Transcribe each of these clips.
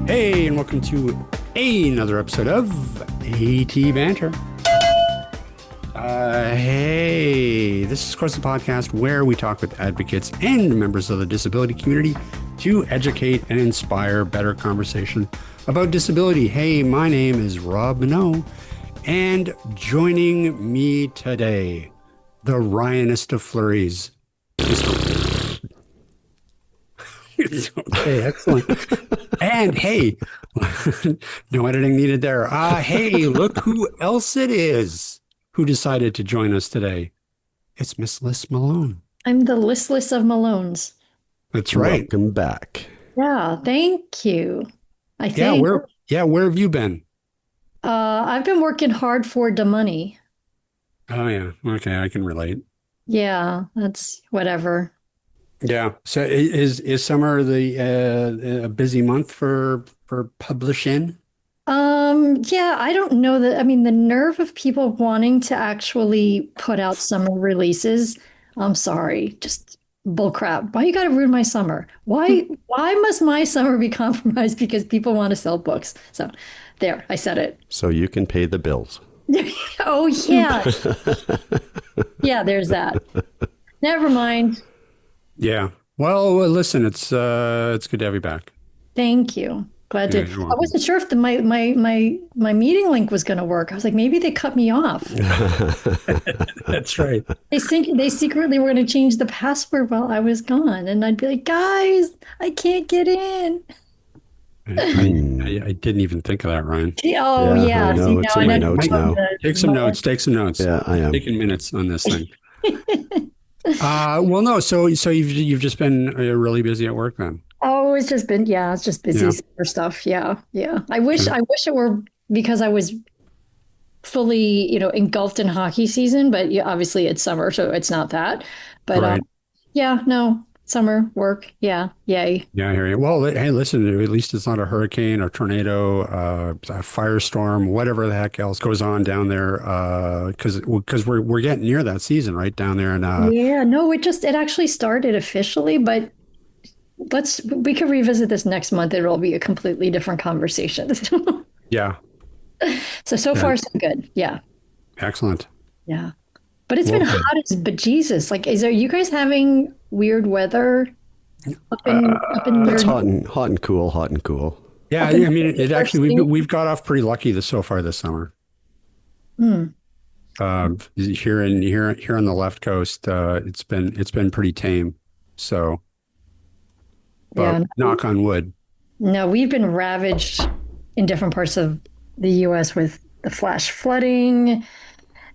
Hey, and welcome to another episode of AT Banter. Hey, this is, of course, the podcast where we talk with advocates and members of the disability community to educate and inspire better conversation about disability. Hey, my name is Rob Minot, and joining me today, the Ryanest of flurries. Okay, excellent. And hey, no editing needed there. Hey, look who else it is who decided to join us today. It's Miss Liz Malone. I'm the listless of Malones. That's right. Welcome back. Yeah, thank you. I think. Where have you been? I've been working hard for the money. Oh yeah. Okay, I can relate. Yeah, that's whatever. Yeah. So is summer a busy month for publishing? Yeah, I don't know that. I mean, the nerve of people wanting to actually put out summer releases. I'm sorry, just bullcrap. Why you got to ruin my summer? Why must my summer be compromised because people want to sell books? So there, I said it. So you can pay the bills. Oh yeah. Yeah, there's that. Never mind. Yeah. Well, listen, it's good to have you back. Thany you. Glad to. You're I wasn't sure if my meeting link was going to work. I was like, maybe they cut me off. That's right. They secretly were going to change the password while I was gone, and I'd be like, guys, I can't get in. I didn't even think of that, Ryan. Oh yeah. I know. It's in my notes now. Take some notes. Yeah, I am. Taking minutes on this thing. Well, no. So you've just been really busy at work then. Oh, it's just busy for stuff. Yeah. I wish it were because I was fully, engulfed in hockey season, but obviously it's summer, so it's not that. But Right. no, summer work. Yeah, yay. Yeah, I hear you. Well, hey, listen, at least it's not a hurricane or tornado, a firestorm, whatever the heck else goes on down there. Because we're getting near that season, right, down there. And Yeah, no, it actually started officially, but we could revisit this next month. It'll be a completely different conversation. yeah, So far so good. Yeah. excellent. Yeah. But it's been hot as bejesus. Like, are you guys having weird weather up in It's your... hot and cool. Yeah, I mean, it actually we've got off pretty lucky so far this summer. Here on the left coast, it's been pretty tame. So, but Yeah. knock on wood. No, we've been ravaged in different parts of the U.S. with the flash flooding.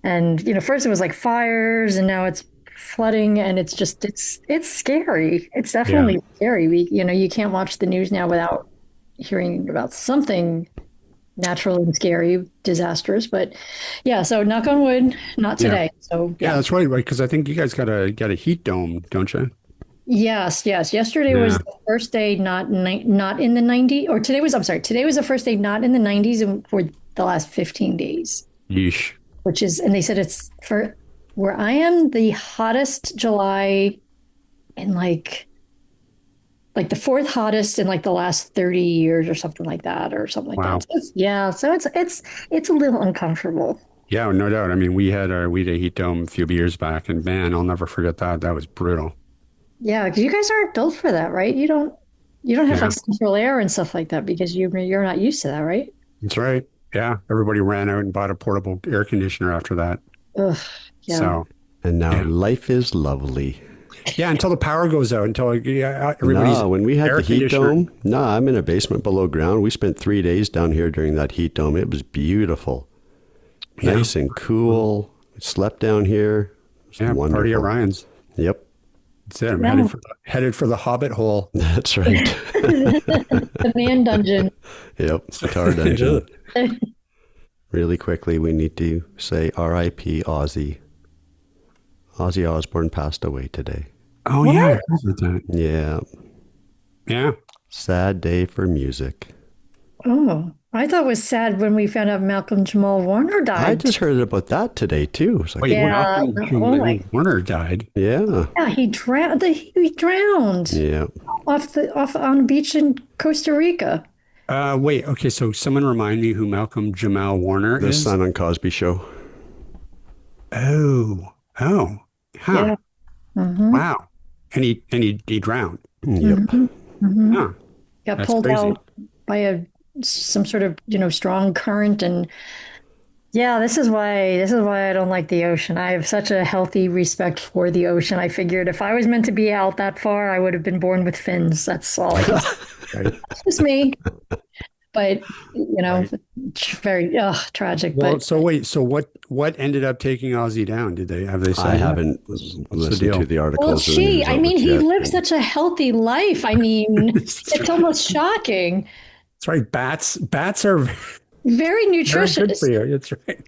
And, first it was like fires and now it's flooding and it's scary. It's definitely scary. You can't watch the news now without hearing about something natural and scary, disastrous. But yeah, so knock on wood, not today. So Yeah, that's right. Because I think you guys got a heat dome, don't you? Yes. Yesterday was the first day not in the 90s, or today was the first day not in the 90s and for the last 15 days. Yeesh. And they said it's for where I am the hottest July in like the fourth hottest in like the last 30 years or something like that. Wow. So it's a little uncomfortable. Yeah, no doubt. I mean, we had a heat dome a few years back, and man, I'll never forget that. That was brutal. Yeah, because you guys aren't built for that, right? You don't have like central air and stuff like that because you're not used to that, right? That's right. Yeah, everybody ran out and bought a portable air conditioner after that. Ugh, yeah. So, And now life is lovely. yeah, until the power goes out, until everybody's when we had air the heat conditioner. dome, I'm in a basement below ground. We spent 3 days down here during that heat dome. It was beautiful. Yeah. Nice and cool. Slept down here. It was wonderful. Party at Ryan's. Yep. That's it. I'm headed for the Hobbit hole. That's right. The man dungeon. Yep. Guitar dungeon. Really quickly, we need to say R.I.P. Ozzy. Ozzy Osbourne passed away today. Oh, yeah. I heard about that. Yeah. Yeah. Sad day for music. Oh, I thought it was sad when we found out Malcolm Jamal Warner died. I just heard about that today, too. It's like, Wait, Warner died. yeah. Yeah, he drowned. He drowned Yeah. off on a beach in Costa Rica. Wait, okay, so someone remind me who Malcolm Jamal Warner The is? son on Cosby Show. Oh, oh, huh, Yeah. Mm-hmm. wow. And he drowned. Yep. Mm-hmm. Mm-hmm. Huh, Got that's pulled crazy. out by some sort of, strong current. And yeah, this is why I don't like the ocean. I have such a healthy respect for the ocean. I figured if I was meant to be out that far, I would have been born with fins. That's all I can say. Right, It's just me. But right. very tragic. Well, But so wait, so what ended up taking Ozzy down? Have they I said that? haven't What's the listened to deal? the well, articles or the news I mean, outlets he yet. lived such a healthy life. I mean, it's almost shocking. That's right. Bats are Very very good for nutritious. you. That's right.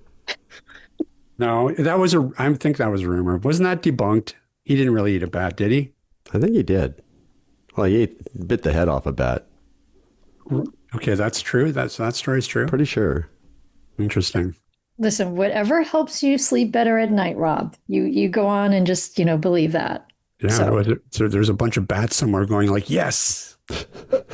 No, I think that was a rumor. Wasn't that debunked? He didn't really eat a bat, did he? I think he did. Well, bit the head off a bat. Okay, that's true. That story's true. Pretty sure. Interesting. Listen, whatever helps you sleep better at night, Rob. You go on and just, believe that. Yeah, So there's a bunch of bats somewhere going like, yes,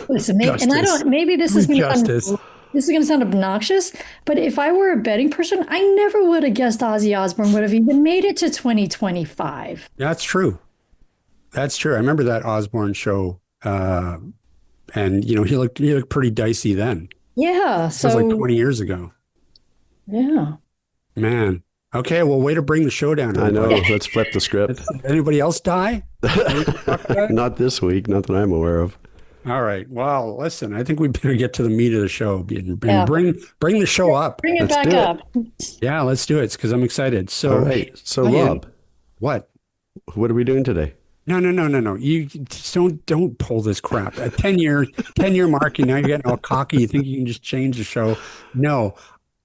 listen, and I justice, don't, maybe sweet justice. this is going to sound obnoxious, but if I were a betting person, I never would have guessed Ozzy Osbourne would have even made it to 2025. That's true. That's true. I remember that Osborne show, and he looked pretty dicey then. Yeah. It was like So 20 years ago. yeah. Man. Okay, well, way to bring the show down, I know. everybody. Let's flip the script. Anybody else die? Not this week. Not that I'm aware of. All right. Well, listen, I think we better get to the meat of the show and Yeah. bring the show up. Bring it Let's back do it. up. Yeah, let's do it because I'm excited. So, All right. So, yeah. Rob, What? what are we doing today? No. You just don't pull this crap. A 10-year mark, and now you're getting all cocky. You think you can just change the show? No,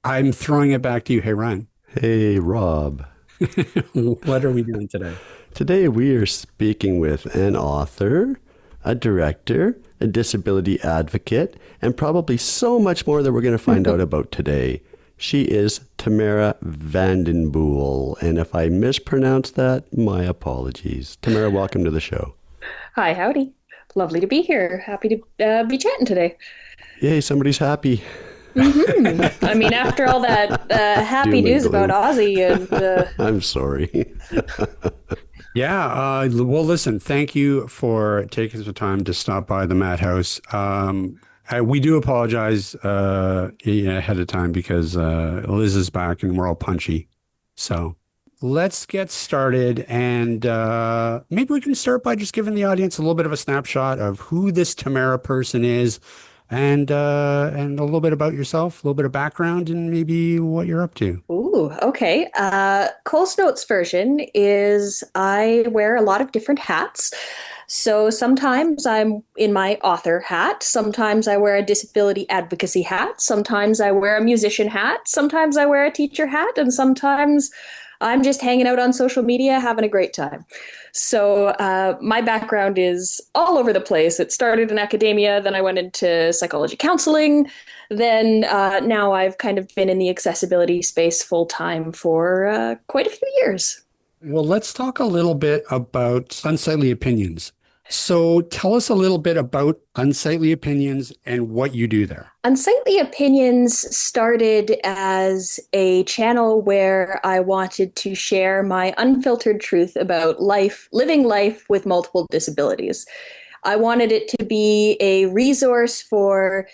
I'm throwing it back to you. Hey, Ryan, Hey, Rob. what are we doing today? Today we are speaking with an author, a director, a disability advocate, and probably so much more that we're going to find out about today. She is Tamara Vandendool, and if I mispronounce that, my apologies. Tamara, welcome to the show. Hi, howdy. Lovely to be here. Happy to be chatting today. Yay, somebody's happy. I mean, after all that happy Doom and news about gloom. Ozzy and I'm sorry. Yeah. Well, listen, thank you for taking the time to stop by the Madhouse. We do apologize ahead of time because Liz is back and we're all punchy. So let's get started. And maybe we can start by just giving the audience a little bit of a snapshot of who this Tamara person is and a little bit about yourself, a little bit of background, and maybe what you're up to. ooh, okay. Cole's Notes version is I wear a lot of different hats. So sometimes I'm in my author hat. Sometimes I wear a disability advocacy hat. Sometimes I wear a musician hat. Sometimes I wear a teacher hat. And sometimes I'm just hanging out on social media having a great time. So my background is all over the place. It started in academia, then I went into psychology counseling. Then now I've kind of been in the accessibility space full time for quite a few years. Well, let's talk a little bit about Unsightly Opinions. So tell us a little bit about Unsightly Opinions and what you do there. Unsightly Opinions started as a channel where I wanted to share my unfiltered truth about life, living life with multiple disabilities. I wanted it to be a resource for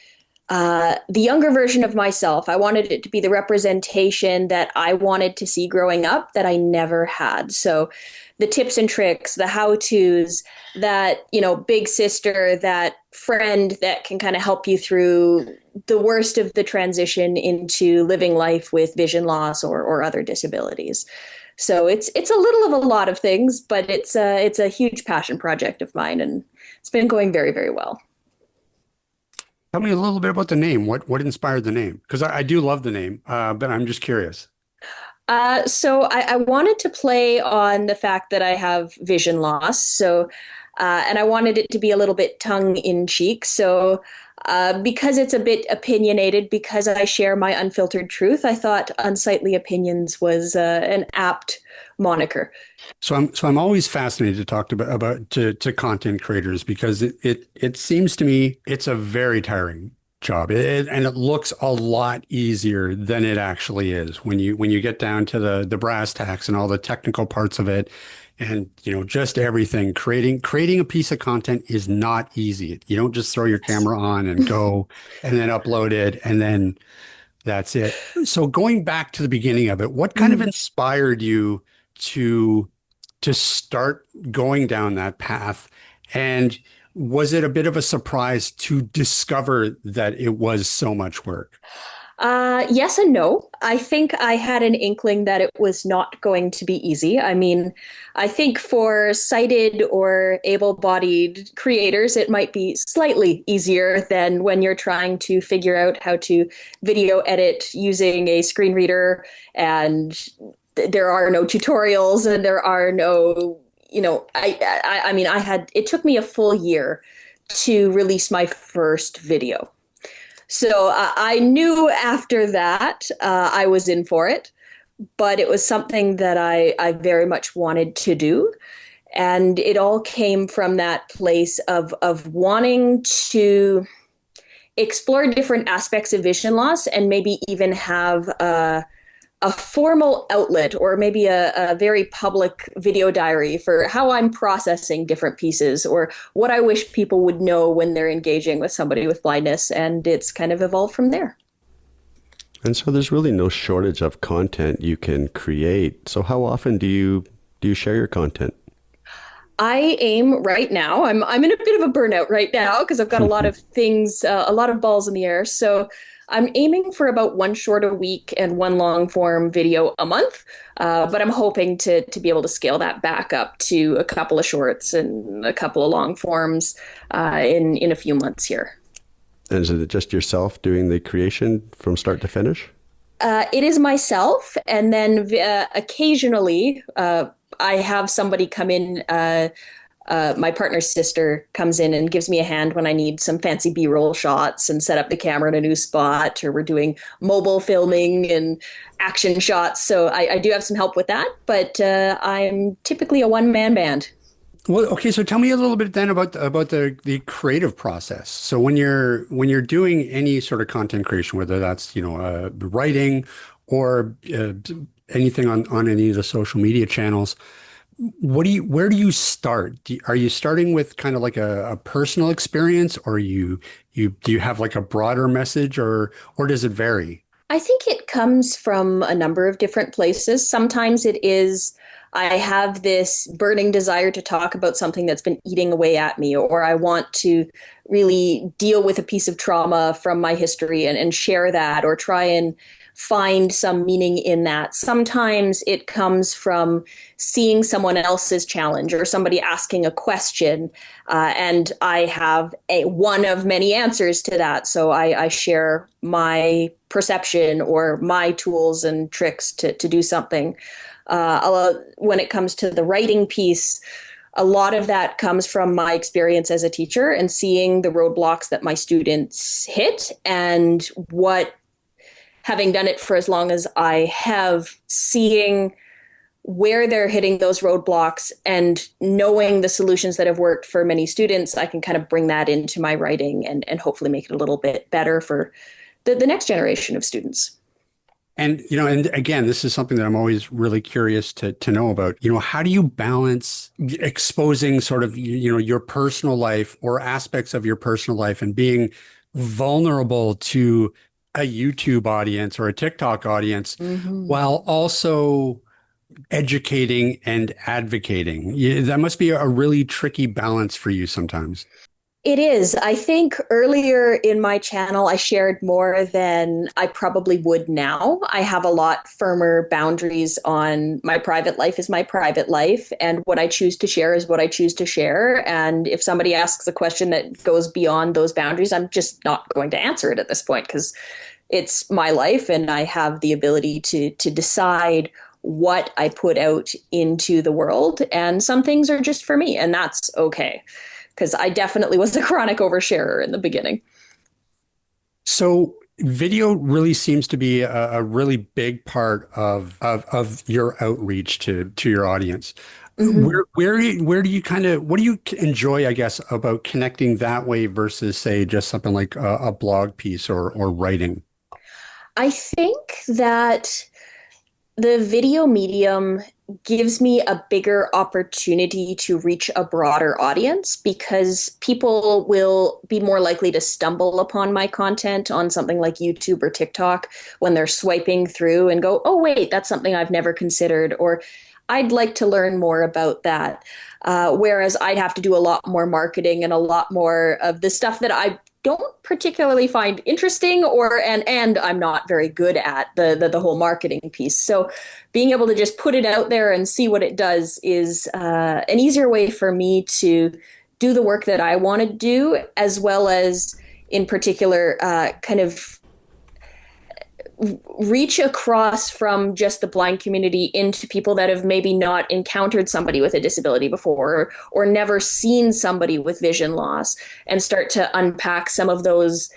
the younger version of myself. I wanted it to be the representation that I wanted to see growing up that I never had. So the tips and tricks, the how-tos, that, big sister, that friend that can kind of help you through the worst of the transition into living life with vision loss or other disabilities. So it's a little of a lot of things, but it's a huge passion project of mine, and it's been going very, very well. Tell me a little bit about the name. What inspired the name? Because I do love the name, but I'm just curious. So I wanted to play on the fact that I have vision loss. So, and I wanted it to be a little bit tongue in cheek. So, because it's a bit opinionated, because I share my unfiltered truth, I thought Unsightly Opinions was an apt moniker. So I'm always fascinated to talk to content creators because it seems to me it's a very tiring job. And it looks a lot easier than it actually is when you get down to the brass tacks and all the technical parts of it. And, just everything. Creating a piece of content is not easy. You don't just throw your camera on and go and then upload it and then that's it. So going back to the beginning of it, what kind of inspired you to start going down that path? And was it a bit of a surprise to discover that it was so much work? Yes and no. I think I had an inkling that it was not going to be easy. I mean, I think for sighted or able-bodied creators, it might be slightly easier than when you're trying to figure out how to video edit using a screen reader, and there are no tutorials and there are no, I mean, it took me a full year to release my first video. So I knew after that I was in for it, but it was something that I very much wanted to do. And it all came from that place of wanting to explore different aspects of vision loss and maybe even have a formal outlet or maybe a very public video diary for how I'm processing different pieces or what I wish people would know when they're engaging with somebody with blindness. And it's kind of evolved from there. And so there's really no shortage of content you can create. So how often do you share your content? I aim right now. I'm in a bit of a burnout right now because I've got a lot of things, a lot of balls in the air. So I'm aiming for about one short a week and one long form video a month. But I'm hoping to be able to scale that back up to a couple of shorts and a couple of long forms in a few months here. And is it just yourself doing the creation from start to finish? It is myself. And then occasionally I have somebody come in. My partner's sister comes in and gives me a hand when I need some fancy B-roll shots and set up the camera in a new spot, or we're doing mobile filming and action shots. So I do have some help with that, but I'm typically a one-man band. Well, okay, so tell me a little bit then about the creative process. So when you're doing any sort of content creation, whether that's writing or anything on any of the social media channels, where do you start? Are you starting with kind of like a personal experience, or do you have like a broader message, or does it vary? I think it comes from a number of different places. Sometimes it is I have this burning desire to talk about something that's been eating away at me, or I want to really deal with a piece of trauma from my history and share that, or try and find some meaning in that. Sometimes it comes from seeing someone else's challenge or somebody asking a question, and I have one of many answers to that. So I share my perception or my tools and tricks to do something. When it comes to the writing piece, a lot of that comes from my experience as a teacher and seeing the roadblocks that my students hit, and having done it for as long as I have, seeing where they're hitting those roadblocks and knowing the solutions that have worked for many students, I can kind of bring that into my writing and hopefully make it a little bit better for the next generation of students. And, and again, this is something that I'm always really curious to know about. How do you balance exposing sort of, your personal life or aspects of your personal life and being vulnerable to a YouTube audience or a TikTok audience, while also educating and advocating? That must be a really tricky balance for you sometimes. It is. I think earlier in my channel, I shared more than I probably would now. I have a lot firmer boundaries on my private life is my private life, and what I choose to share is what I choose to share. And if somebody asks a question that goes beyond those boundaries, I'm just not going to answer it at this point because it's my life and I have the ability to decide what I put out into the world. And some things are just for me, and that's okay. Because I definitely was a chronic oversharer in the beginning. So video really seems to be a really big part of your outreach to your audience. Mhm. Where do you kind of what do you enjoy, I guess, about connecting that way versus say just something like a blog piece or writing? I think that the video medium gives me a bigger opportunity to reach a broader audience because people will be more likely to stumble upon my content on something like YouTube or TikTok when they're swiping through and go, oh, wait, that's something I've never considered, or I'd like to learn more about that. Whereas I'd have to do a lot more marketing and a lot more of the stuff that I don't particularly find interesting and I'm not very good at the whole marketing piece. So being able to just put it out there and see what it does is an easier way for me to do the work that I want to do, as well as in particular kind of reach across from just the blind community into people that have maybe not encountered somebody with a disability before, or never seen somebody with vision loss, and start to unpack some of those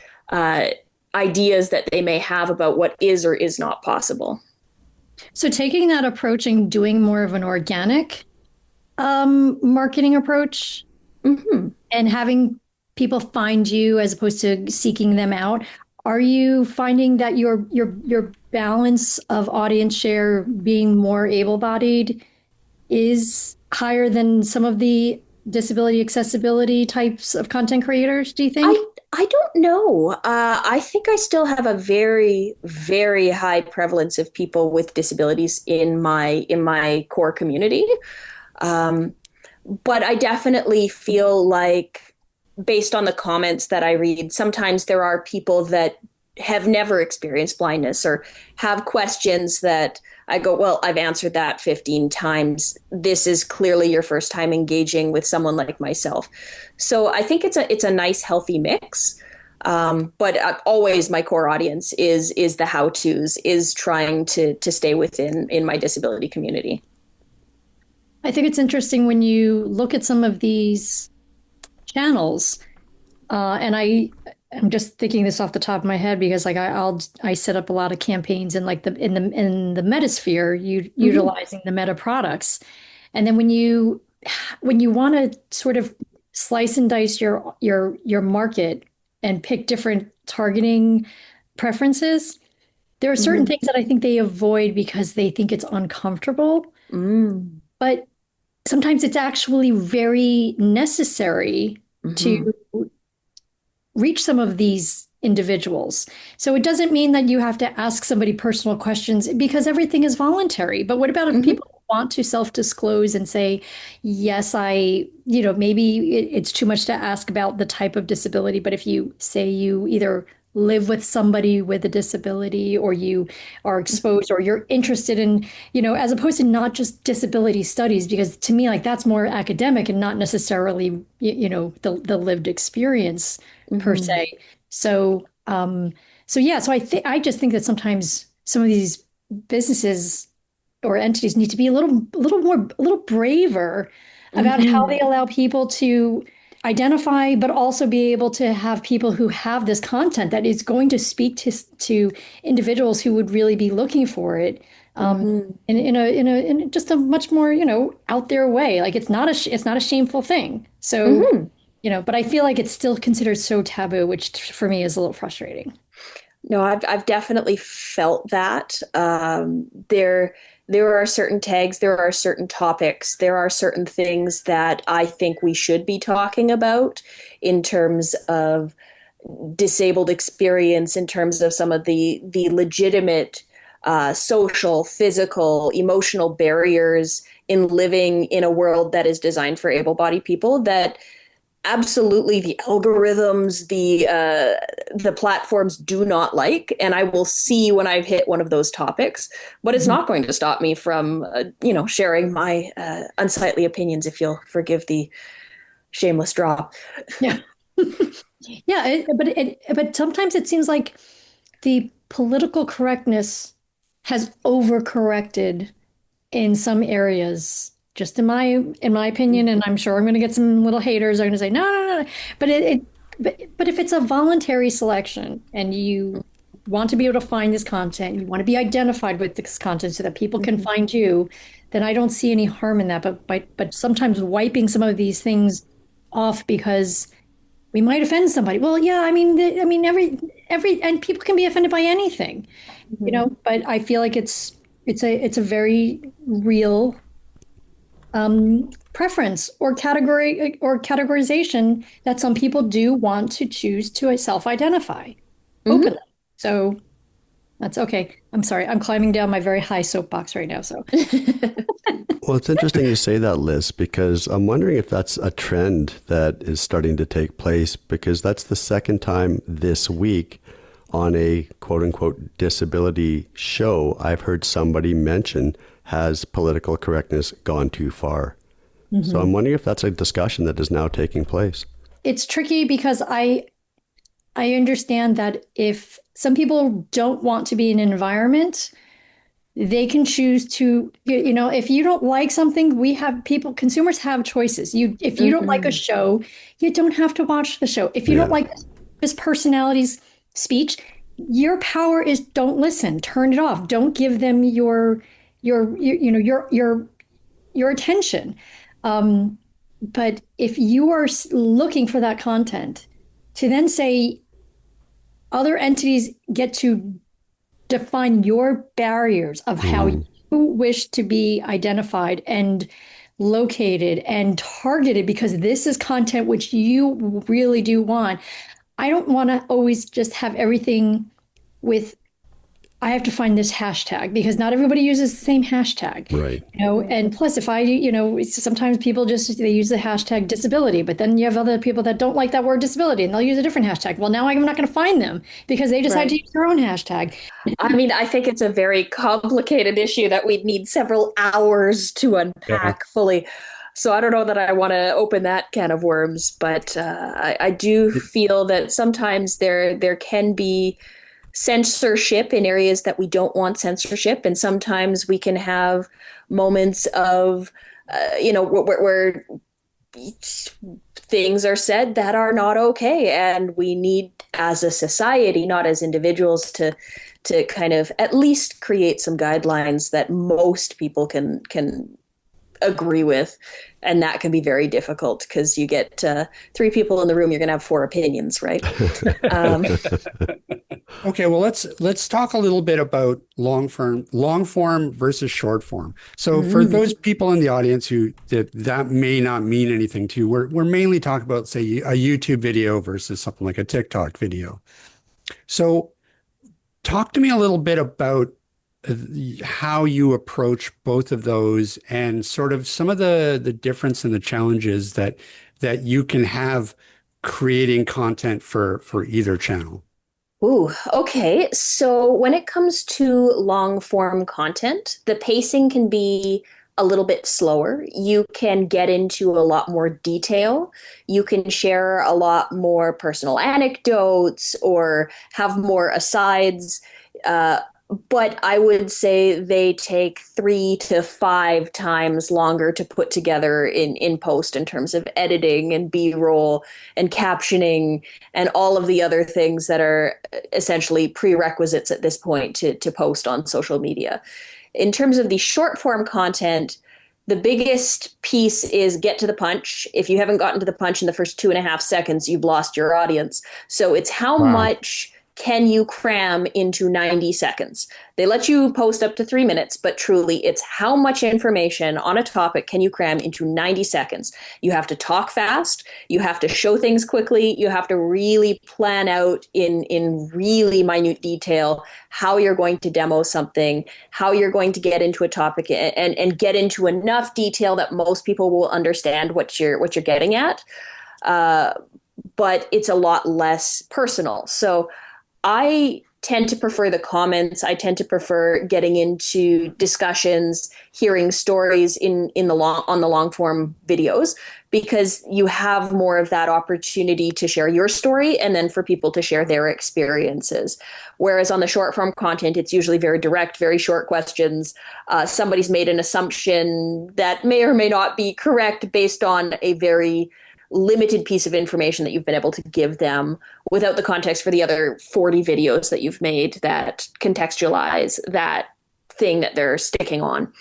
ideas that they may have about what is or is not possible. So taking that approach and doing more of an organic marketing approach Mm-hmm. and having people find you as opposed to seeking them out, are you finding that your balance of audience share being more able-bodied is higher than some of the disability accessibility types of content creators, do you think? I don't know. I think I still have a very, very high prevalence of people with disabilities in my core community. Um, but I definitely feel like, based on the comments that I read, sometimes there are people that have never experienced blindness or have questions that I go, well, I've answered that 15 times. This is clearly your first time engaging with someone like myself. So I think it's a nice, healthy mix. But always my core audience is the how-tos, is trying to stay within in my disability community. I think it's interesting when you look at some of these channels, and I'm just thinking this off the top of my head because like I set up a lot of campaigns in like the metasphere, Mm-hmm. utilizing the meta products, and then when you want to sort of slice and dice your market and pick different targeting preferences, there are certain Mm-hmm. things that I think they avoid because they think it's uncomfortable, Mm-hmm. but sometimes it's actually very necessary to Mm-hmm. reach some of these individuals. So it doesn't mean that you have to ask somebody personal questions because everything is voluntary. But what about if Mm-hmm. people want to self-disclose and say, yes, maybe it's too much to ask about the type of disability, but if you say you either live with somebody with a disability or you are exposed or you're interested in, as opposed to not just disability studies, because to me, like that's more academic and not necessarily, the lived experience per Mm-hmm. se. So, yeah, so I just think that sometimes some of these businesses or entities need to be a little braver about how Mm-hmm. they allow people to identify, but also be able to have people who have this content that is going to speak to individuals who would really be looking for it. Um, Mm-hmm. in just a much more, out there way. Like it's not a shameful thing. So, Mm-hmm. but I feel like it's still considered so taboo, which for me is a little frustrating. No, I've definitely felt that. There are certain tags, there are certain topics, there are certain things that I think we should be talking about in terms of disabled experience, in terms of some of the legitimate social, physical, emotional barriers in living in a world that is designed for able-bodied people, that absolutely the algorithms, the platforms do not like, and I will see when I've hit one of those topics. But it's Mhm. not going to stop me from sharing my unsightly opinions, if you'll forgive the shameless drop. Yeah. Yeah, but sometimes it seems like the political correctness has overcorrected in some areas. Just in my opinion, and I'm sure I'm going to get some little haters are going to say no, no, no, no. But but if it's a voluntary selection and you want to be able to find this content, you want to be identified with this content so that people can find you, then I don't see any harm in that. But sometimes wiping some of these things off because we might offend somebody. Well, yeah, I mean, every and people can be offended by anything, But I feel like it's a very real preference or category or categorization that some people do want to choose to self-identify openly. So that's okay. I'm sorry. I'm climbing down my very high soapbox right now. So, Well, it's interesting you say that, Liz, because I'm wondering if that's a trend that is starting to take place, because that's the second time this week on a quote unquote disability show I've heard somebody mention, has political correctness gone too far? So I'm wondering if that's a discussion that is now taking place. it's tricky because I understand that if some people don't want to be in an environment, they can choose to, if you don't like something, consumers have choices. If you don't like a show, you don't have to watch the show. If you don't like this personality's speech, your power is don't listen, turn it off. Don't give them your attention. But if you are looking for that content, to then say other entities get to define your barriers of how you wish to be identified and located and targeted because this is content which you really do want. I don't want to always just have everything with, I have to find this hashtag because not everybody uses the same hashtag. Right. And plus if sometimes people they use the hashtag disability, but then you have other people that don't like that word disability and they'll use a different hashtag. Well, now I'm not going to find them because they decided to use their own hashtag. I mean, I think it's a very complicated issue that we'd need several hours to unpack fully. So I don't know that I want to open that can of worms, but I do feel that sometimes there can be censorship in areas that we don't want censorship. And sometimes we can have moments of, where things are said that are not okay. And we need, as a society, not as individuals, to kind of at least create some guidelines that most people can agree with. And that can be very difficult because you get 3 people in the room, you're going to have 4 opinions, right? Okay, well, let's talk a little bit about long form versus short form. So for those people in the audience who that may not mean anything to, we're mainly talking about, say, a YouTube video versus something like a TikTok video. So talk to me a little bit about how you approach both of those and sort of some of the difference and the challenges that you can have creating content for either channel. Ooh, okay. So when it comes to long form content, the pacing can be a little bit slower. You can get into a lot more detail. You can share a lot more personal anecdotes or have more asides. But I would say they take 3 to 5 times longer to put together in post in terms of editing and B-roll and captioning and all of the other things that are essentially prerequisites at this point to post on social media. In terms of the short form content, the biggest piece is get to the punch. If you haven't gotten to the punch in the first 2.5 seconds, you've lost your audience. So it's how much can you cram into 90 seconds? They let you post up to 3 minutes, but truly it's how much information on a topic can you cram into 90 seconds? You have to talk fast. You have to show things quickly. You have to really plan out in really minute detail how you're going to demo something, how you're going to get into a topic and get into enough detail that most people will understand what you're getting at. But it's a lot less personal. So I tend to prefer the comments. I tend to prefer getting into discussions, hearing stories on the long form videos, because you have more of that opportunity to share your story and then for people to share their experiences. Whereas on the short form content, it's usually very direct, very short questions. Somebody's made an assumption that may or may not be correct based on a very limited piece of information that you've been able to give them, without the context for the other 40 videos that you've made that contextualize that thing that they're sticking on.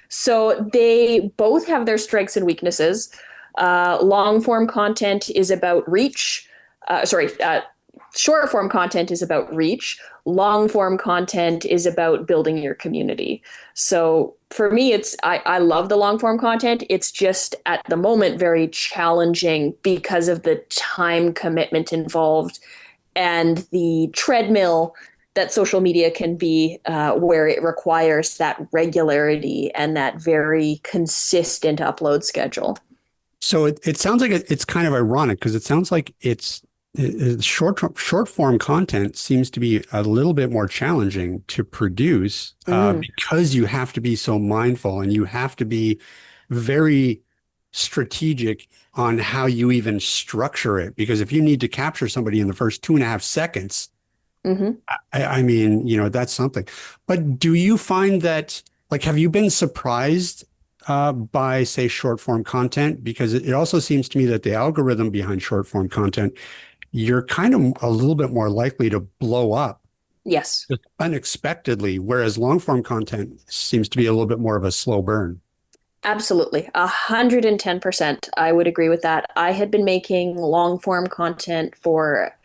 So they both have their strengths and weaknesses. Long form content is about reach. Short form content is about reach. Long form content is about building your community. So for me, I love the long form content. It's just at the moment very challenging because of the time commitment involved and the treadmill that social media can be, where it requires that regularity and that very consistent upload schedule. So it sounds like it's kind of ironic because it sounds like short form content seems to be a little bit more challenging to produce because you have to be so mindful and you have to be very strategic on how you even structure it. Because if you need to capture somebody in the first 2.5 seconds, I mean, that's something. But do you find that, like, have you been surprised by, say, short form content? Because it also seems to me that the algorithm behind short form content, you're kind of a little bit more likely to blow up. Yes. Just unexpectedly, whereas long form content seems to be a little bit more of a slow burn. Absolutely. 110%. I would agree with that. I had been making long form content for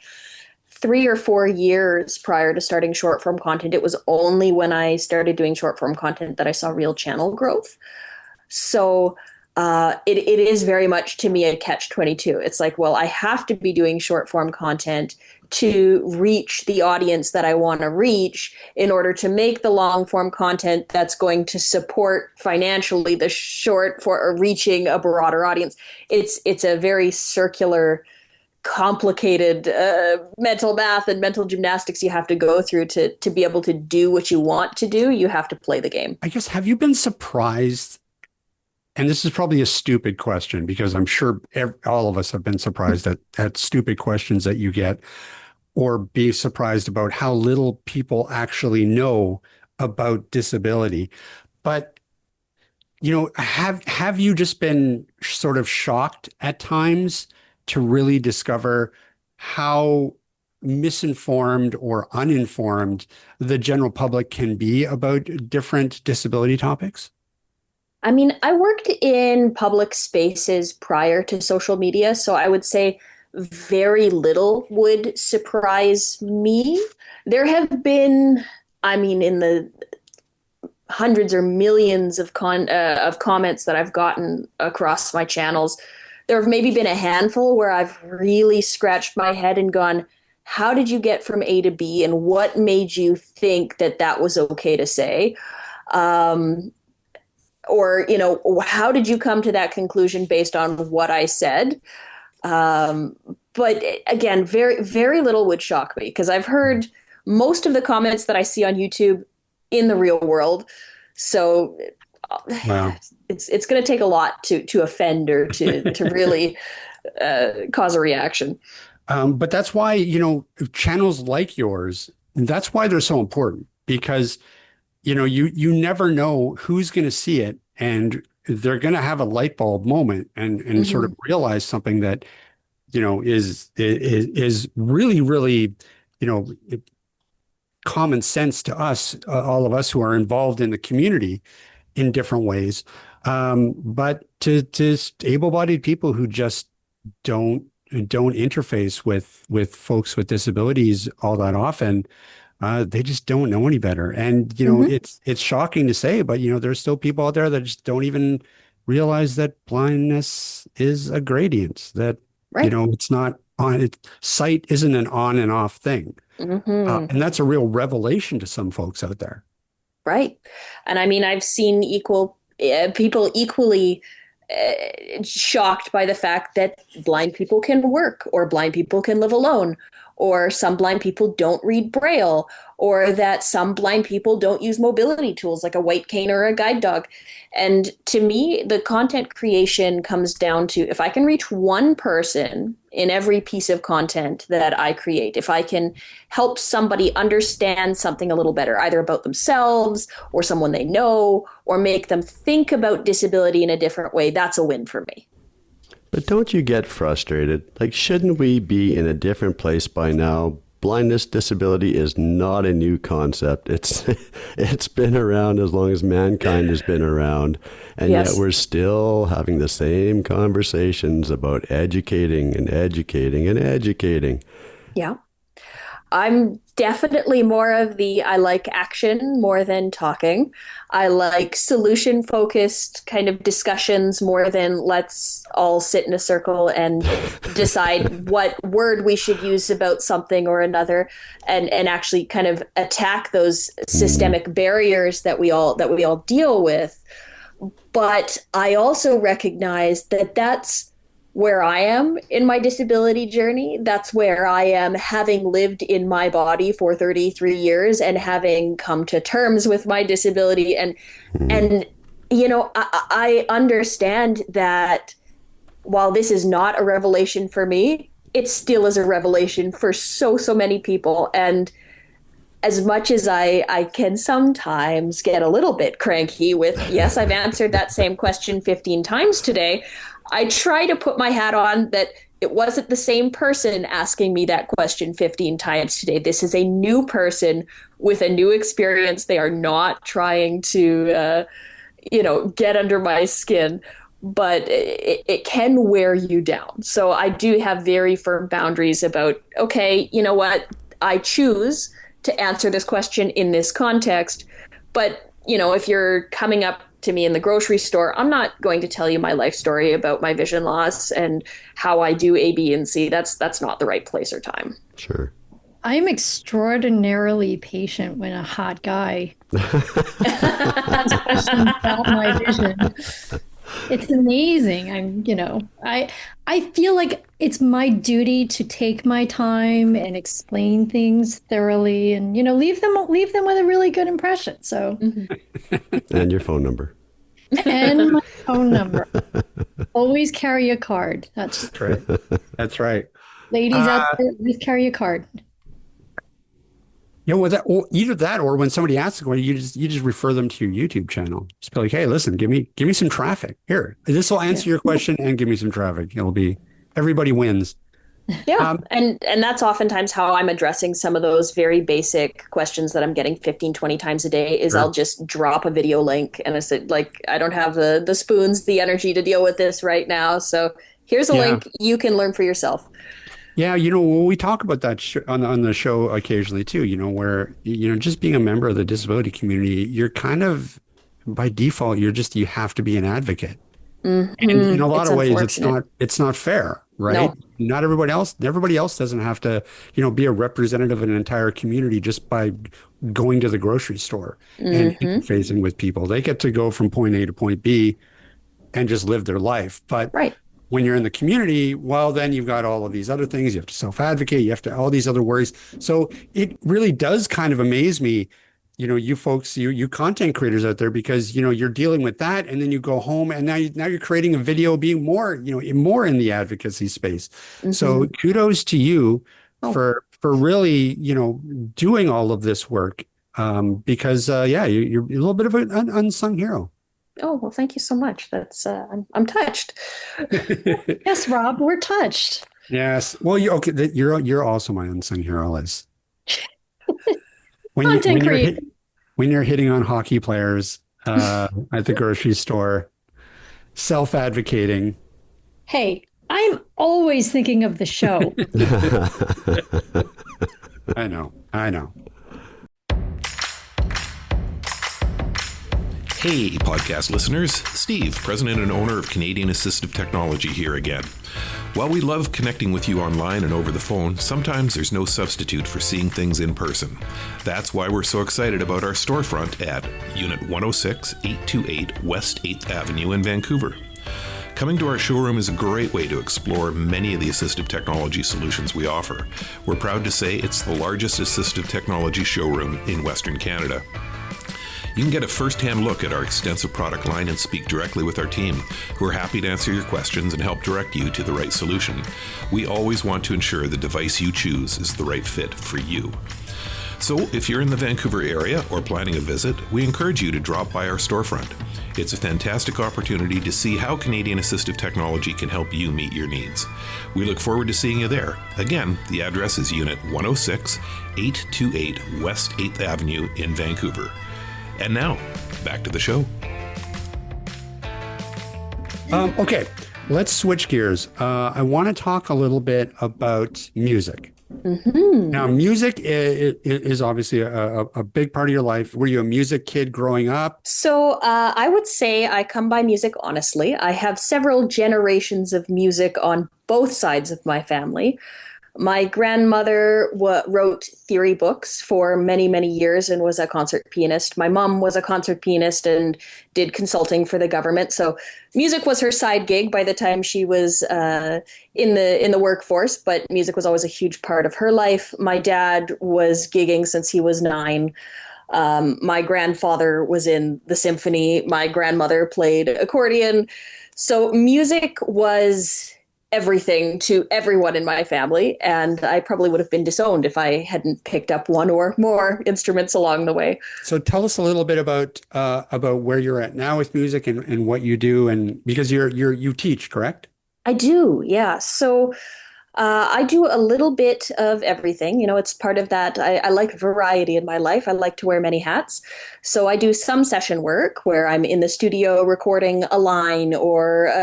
3 or 4 years prior to starting short form content. It was only when I started doing short form content that I saw real channel growth. So it is very much, to me, a catch-22. It's like, well, I have to be doing short form content to reach the audience that I want to reach in order to make the long form content that's going to support financially the short for reaching a broader audience. It's a very circular, complicated mental math and mental gymnastics you have to go through to be able to do what you want to do. You have to play the game. I guess, have you been surprised? And this is probably a stupid question because I'm sure all of us have been surprised at stupid questions that you get, or be surprised about how little people actually know about disability. But, have you just been sort of shocked at times to really discover how misinformed or uninformed the general public can be about different disability topics? I mean, I worked in public spaces prior to social media, so I would say very little would surprise me. There have been, I mean, in the hundreds or millions of comments that I've gotten across my channels, there have maybe been a handful where I've really scratched my head and gone, how did you get from A to B, and what made you think that that was okay to say? Or, how did you come to that conclusion based on what I said? But again, very, very little would shock me because I've heard most of the comments that I see on YouTube in the real world. So Wow. it's going to take a lot to offend or to really cause a reaction. But that's why, channels like yours, that's why they're so important because you never know who's going to see it, and they're going to have a light bulb moment and sort of realize something that, is really, really, common sense to us, all of us who are involved in the community in different ways. But to able-bodied people who just don't interface with folks with disabilities all that often, they just don't know any better. And, it's shocking to say, but, there's still people out there that just don't even realize that blindness is a gradient, that, Right. It's not sight isn't an on and off thing. And that's a real revelation to some folks out there. Right. And I mean, I've seen people equally shocked by the fact that blind people can work, or blind people can live alone, or some blind people don't read Braille, or that some blind people don't use mobility tools like a white cane or a guide dog. And to me, the content creation comes down to, if I can reach one person in every piece of content that I create, if I can help somebody understand something a little better, either about themselves or someone they know, or make them think about disability in a different way, that's a win for me. But don't you get frustrated? Like, shouldn't we be in a different place by now? Blindness disability is not a new concept. It's been around as long as mankind has been around. And Yes. yet we're still having the same conversations about educating and educating and educating. Yeah. I'm definitely more of the I like action more than talking. I like solution focused kind of discussions more than let's all sit in a circle and decide what word we should use about something or another, and actually kind of attack those systemic barriers that we all deal with. But I also recognize that that's where I am in my disability journey. That's where I am, having lived in my body for 33 years and having come to terms with my disability. And I understand that while this is not a revelation for me, it still is a revelation for so many people. And as much as I can sometimes get a little bit cranky with, yes, I've answered that same question 15 times today, I try to put my hat on that it wasn't the same person asking me that question 15 times today. This is a new person with a new experience. They are not trying to, get under my skin, but it can wear you down. So I do have very firm boundaries about, okay, you know what? I choose to answer this question in this context. But, if you're coming up to me in the grocery store, I'm not going to tell you my life story about my vision loss and how I do A, B, and C. That's not the right place or time. Sure. I'm extraordinarily patient when a hot guy asks questions about my vision. It's amazing. I feel like it's my duty to take my time and explain things thoroughly and, leave them with a really good impression. So, And your phone number. and my phone number. Always carry a card. That's right. That's right. ladies out there, always carry a card. Or either that, or when somebody asks a question, you just refer them to your YouTube channel. Just be like, hey, listen, give me some traffic here. This will answer your question and give me some traffic. It'll be everybody wins. Yeah. And that's oftentimes how I'm addressing some of those very basic questions that I'm getting 15, 20 times a day is I'll just drop a video link and I said, like, I don't have the spoons, the energy to deal with this right now. So here's a link. You can learn for yourself. Yeah, we talk about that on the show occasionally too, where, just being a member of the disability community, you're kind of, by default, you have to be an advocate. And in a lot of ways, it's not fair, right? No. Not everybody else doesn't have to, be a representative of an entire community just by going to the grocery store and interfacing with people. They get to go from point A to point B and just live their life. But when you're in the community, well, then you've got all of these other things. You have to self-advocate. You have to all these other worries. So it really does kind of amaze me, you folks, you content creators out there, because, you're dealing with that, and then you go home and now you're creating a video being more in the advocacy space. So kudos to you for really, doing all of this work, because, you're a little bit of an unsung hero. Oh, well, thank you so much. That's I'm touched. Yes, Rob, we're touched. Yes. Well, you're also my unsung hero, Liz. When you're hitting on hockey players at the grocery store, self-advocating. Hey, I'm always thinking of the show. I know. Hey, podcast listeners. Steve, president and owner of Canadian Assistive Technology here again. While we love connecting with you online and over the phone, sometimes there's no substitute for seeing things in person. That's why we're so excited about our storefront at Unit 106, 828 West 8th Avenue in Vancouver. Coming to our showroom is a great way to explore many of the assistive technology solutions we offer. We're proud to say it's the largest assistive technology showroom in Western Canada. You can get a first-hand look at our extensive product line and speak directly with our team, who are happy to answer your questions and help direct you to the right solution. We always want to ensure the device you choose is the right fit for you. So if you're in the Vancouver area or planning a visit, we encourage you to drop by our storefront. It's a fantastic opportunity to see how Canadian assistive technology can help you meet your needs. We look forward to seeing you there. Again, the address is Unit 106, 828 West 8th Avenue in Vancouver. And now, back to the show. Okay, let's switch gears. I want to talk a little bit about music. Mm-hmm. Now, music is obviously a big part of your life. Were you a music kid growing up? So I would say I come by music honestly. I have several generations of music on both sides of my family. My grandmother wrote theory books for many, many years and was a concert pianist. My mom was a concert pianist and did consulting for the government. So music was her side gig by the time she was in the workforce, but music was always a huge part of her life. My dad was gigging since he was 9. My grandfather was in the symphony. My grandmother played accordion. So music was everything to everyone in my family, and I probably would have been disowned if I hadn't picked up one or more instruments along the way. So tell us a little bit about where you're at now with music and what you do, and because you teach, correct? I do, yeah. So I do a little bit of everything. You know, it's part of that. I like variety in my life. I like to wear many hats. So I do some session work where I'm in the studio recording a line or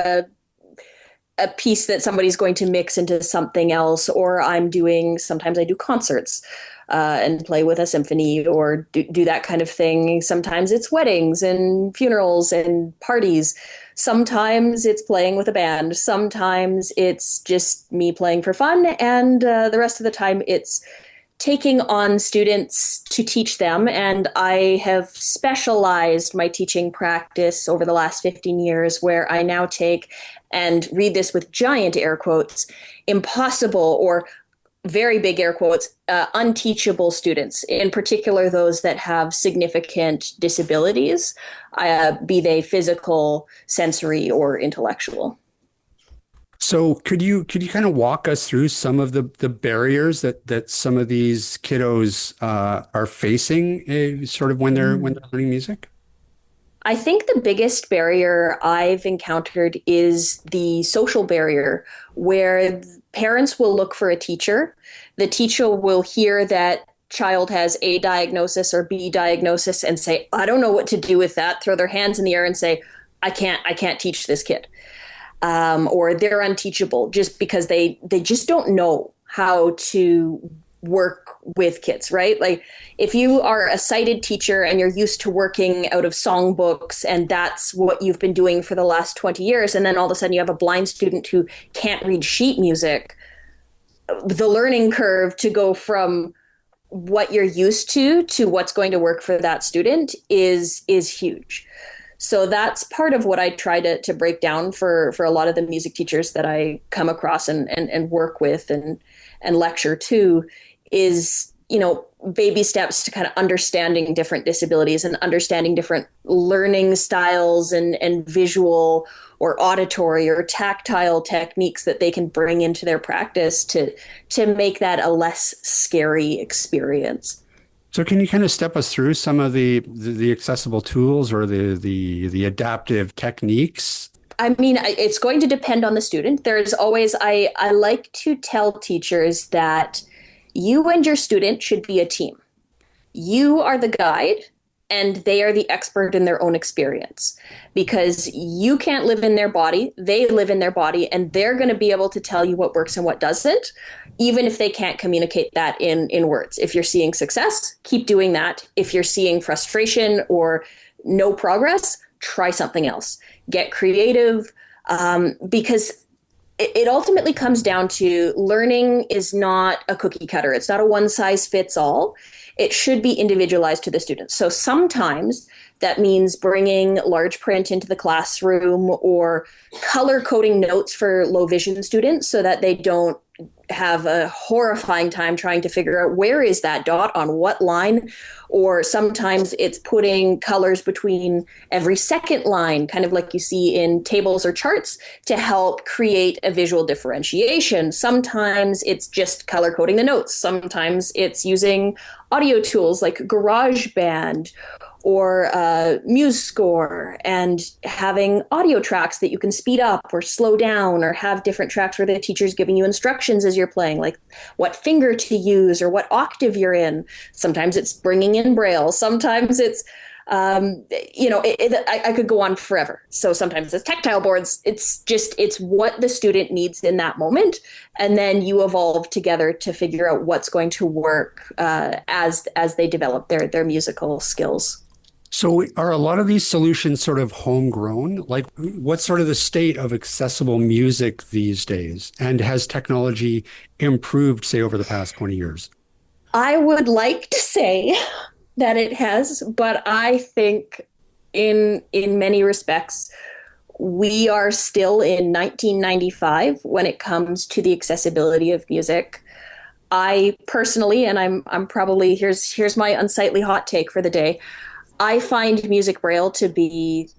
a piece that somebody's going to mix into something else, or sometimes I do concerts and play with a symphony or do that kind of thing. Sometimes it's weddings and funerals and parties. Sometimes it's playing with a band. Sometimes it's just me playing for fun. And the rest of the time it's taking on students to teach them. And I have specialized my teaching practice over the last 15 years, where I now take, and read this with giant air quotes, impossible or very big air quotes, unteachable students, in particular those that have significant disabilities, be they physical, sensory, or intellectual. So could you kind of walk us through some of the barriers that some of these kiddos are facing sort of when they're learning music? I think the biggest barrier I've encountered is the social barrier, where parents will look for a teacher. The teacher will hear that child has A diagnosis or B diagnosis and say, I don't know what to do with that, throw their hands in the air and say, I can't teach this kid. Or they're unteachable just because they just don't know how to work with kids, right? Like if you are a sighted teacher and you're used to working out of songbooks and that's what you've been doing for the last 20 years, and then all of a sudden you have a blind student who can't read sheet music, the learning curve to go from what you're used to what's going to work for that student is huge. So that's part of what I try to break down for a lot of the music teachers that I come across and work with and lecture to is, you know, baby steps to kind of understanding different disabilities and understanding different learning styles and visual or auditory or tactile techniques that they can bring into their practice to make that a less scary experience. So can you kind of step us through some of the accessible tools or the adaptive techniques? I mean, it's going to depend on the student. There's always, I like to tell teachers that you and your student should be a team. You are the guide and they are the expert in their own experience, because you can't live in their body. They live in their body, and they're going to be able to tell you what works and what doesn't, even if they can't communicate that in words. If you're seeing success, keep doing that. If you're seeing frustration or no progress, try something else. Get creative, because it ultimately comes down to learning is not a cookie cutter. It's not a one size fits all. It should be individualized to the students. So sometimes that means bringing large print into the classroom or color coding notes for low vision students so that they don't have a horrifying time trying to figure out where is that dot on what line. Or sometimes it's putting colors between every second line, kind of like you see in tables or charts, to help create a visual differentiation. Sometimes it's just color coding the notes. Sometimes it's using audio tools like GarageBand or Muse Score, and having audio tracks that you can speed up or slow down, or have different tracks where the teacher's giving you instructions as you're playing, like what finger to use or what octave you're in. Sometimes it's bringing in Braille. Sometimes it's, I could go on forever. So sometimes it's tactile boards. It's what the student needs in that moment. And then you evolve together to figure out what's going to work as they develop their musical skills. So are a lot of these solutions sort of homegrown? Like, what's sort of the state of accessible music these days? And has technology improved, say, over the past 20 years? I would like to say that it has, but I think in many respects, we are still in 1995 when it comes to the accessibility of music. I personally, and I'm probably, here's my unsightly hot take for the day, I find music Braille to be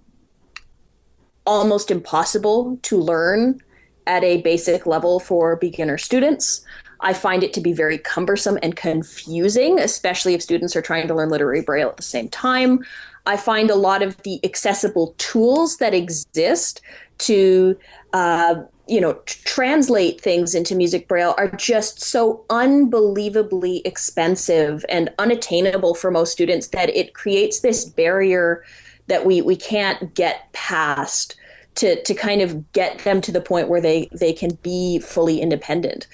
almost impossible to learn at a basic level for beginner students. I find it to be very cumbersome and confusing, especially if students are trying to learn literary Braille at the same time. I find a lot of the accessible tools that exist to translate things into music Braille are just so unbelievably expensive and unattainable for most students that it creates this barrier that we can't get past to kind of get them to the point where they can be fully independent.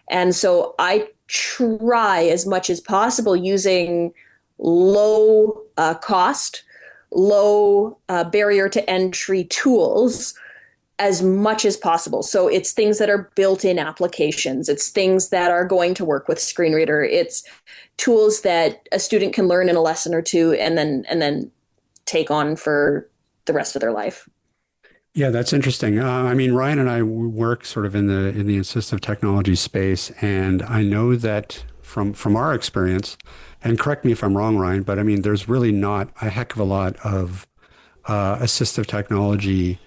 And so I try as much as possible using low cost, low barrier to entry tools as much as possible. So it's things that are built-in applications. It's things that are going to work with screen reader. It's tools that a student can learn in a lesson or two and then take on for the rest of their life. Yeah, that's interesting. I mean, Ryan and I work sort of in the assistive technology space, and I know that from our experience, and correct me if I'm wrong, Ryan, but I mean, there's really not a heck of a lot of assistive technology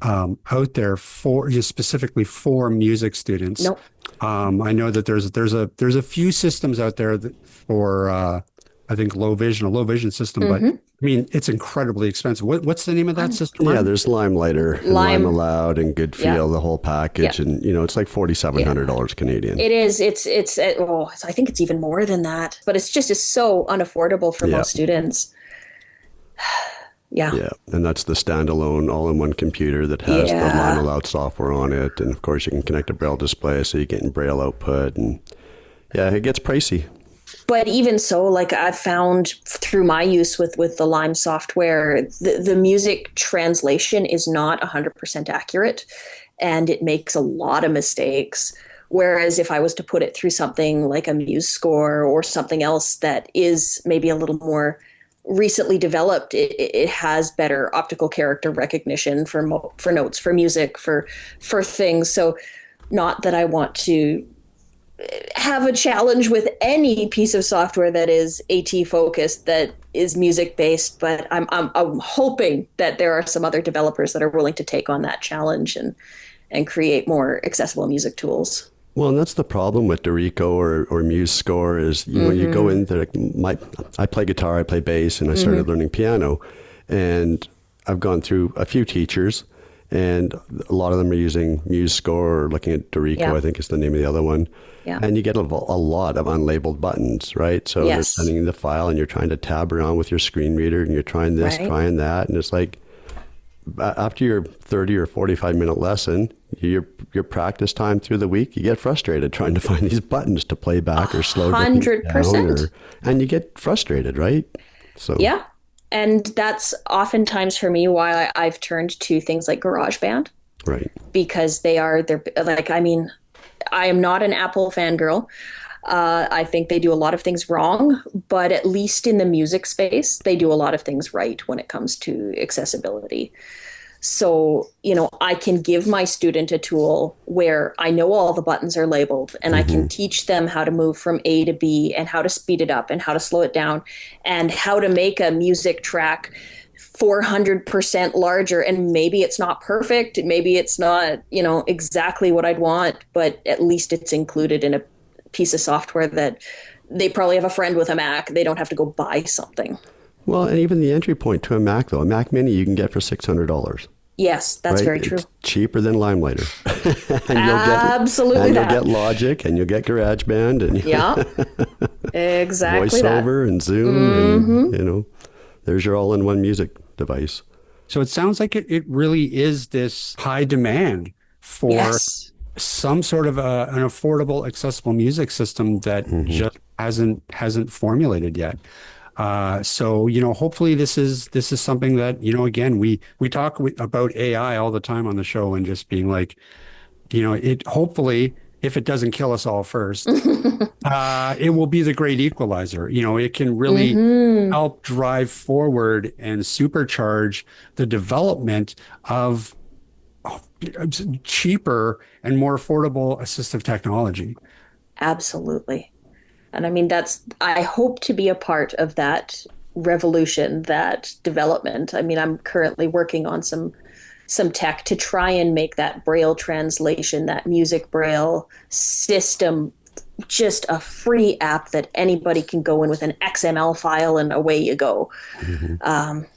out there for specifically for music students. Nope. I know that there's a few systems out there that for I think a low vision system, but I mean it's incredibly expensive. What's the name of that system? Yeah, there's Limelighter, and Lime Aloud, and Good Feel, the whole package, and it's like $4,700 Canadian. It is. It's. I think it's even more than that, but it's so unaffordable for most students. Yeah, and that's the standalone all-in-one computer that has the Lime Aloud software on it, and of course you can connect a Braille display so you're getting Braille output, and it gets pricey. But even so, like I've found through my use with the Lime software, the music translation is not 100% accurate, and it makes a lot of mistakes. Whereas if I was to put it through something like a Muse Score or something else that is maybe a little more recently developed, it has better optical character recognition for notes, for music, for things. So not that I want to have a challenge with any piece of software that is AT focused, that is music based, but I'm hoping that there are some other developers that are willing to take on that challenge and create more accessible music tools. Well, and that's the problem with Dorico or Muse Score is, you go in there, I play guitar, I play bass, and I started learning piano. And I've gone through a few teachers, and a lot of them are using Muse Score or looking at Dorico, I think is the name of the other one. Yeah. And you get a lot of unlabeled buttons, right? So they're sending you the file, and you're trying to tab around with your screen reader, and you're trying this, trying that. And it's like, after your 30 or 45-minute lesson, your practice time through the week, you get frustrated trying to find these buttons to play back or slow down. 100%. And you get frustrated, right? So yeah. And that's oftentimes for me why I've turned to things like GarageBand. Right. Because they're like, I mean, I am not an Apple fangirl. I think they do a lot of things wrong, but at least in the music space, they do a lot of things right when it comes to accessibility. So, I can give my student a tool where I know all the buttons are labeled, and I can teach them how to move from A to B and how to speed it up and how to slow it down and how to make a music track 400% larger. And maybe it's not perfect. Maybe it's not, exactly what I'd want, but at least it's included in a piece of software that they probably have a friend with a Mac. They don't have to go buy something. Well, and even the entry point to a Mac, though, a Mac Mini you can get for $600. Yes, that's right? very true. It's cheaper than LimeLighter. And Absolutely you'll that. get Logic, and you'll get GarageBand, and Yeah, exactly VoiceOver and Zoom, and there's your all-in-one music device. So it sounds like it really is this high demand for Yes. some sort of an affordable, accessible music system that just hasn't formulated yet. So hopefully this is something that again we talk about AI all the time on the show, and just being like, it hopefully, if it doesn't kill us all first, it will be the great equalizer. It can really help drive forward and supercharge the development of cheaper and more affordable assistive technology. Absolutely. And I mean, I hope to be a part of that revolution, that development. I mean, I'm currently working on some tech to try and make that Braille translation, that music Braille system, just a free app that anybody can go in with an XML file and away you go.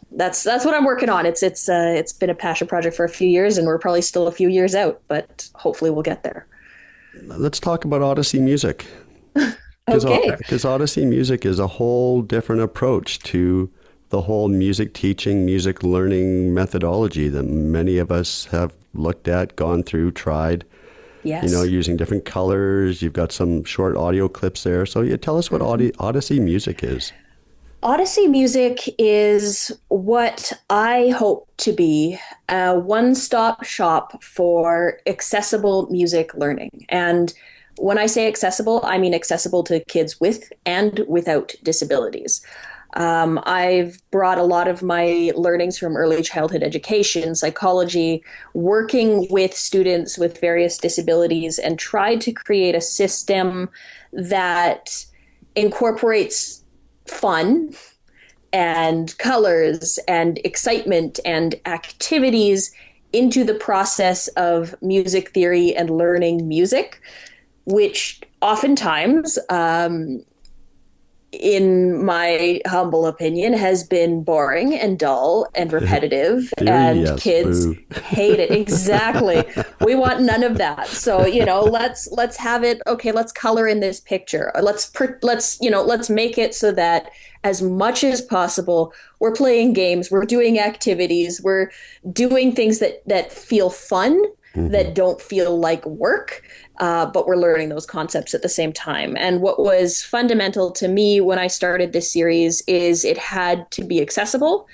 That's what I'm working on. It's been a passion project for a few years, and we're probably still a few years out, but hopefully we'll get there. Let's talk about Odyssey Music. Okay. Because Odyssey Music is a whole different approach to the whole music teaching, music learning methodology that many of us have looked at, gone through, tried. Yes. Using different colors. You've got some short audio clips there. So tell us what Odyssey Music is. Odyssey Music is what I hope to be a one-stop shop for accessible music learning. And when I say accessible, I mean accessible to kids with and without disabilities. I've brought a lot of my learnings from early childhood education, psychology, working with students with various disabilities, and tried to create a system that incorporates fun and colors and excitement and activities into the process of music theory and learning music, which oftentimes, in my humble opinion, has been boring and dull and repetitive, and yes, kids hate it. Exactly. We want none of that. So, let's have it. Okay, let's color in this picture. Let's make it so that as much as possible, we're playing games, we're doing activities, we're doing things that feel fun, that don't feel like work, but we're learning those concepts at the same time. And what was fundamental to me when I started this series is it had to be accessible,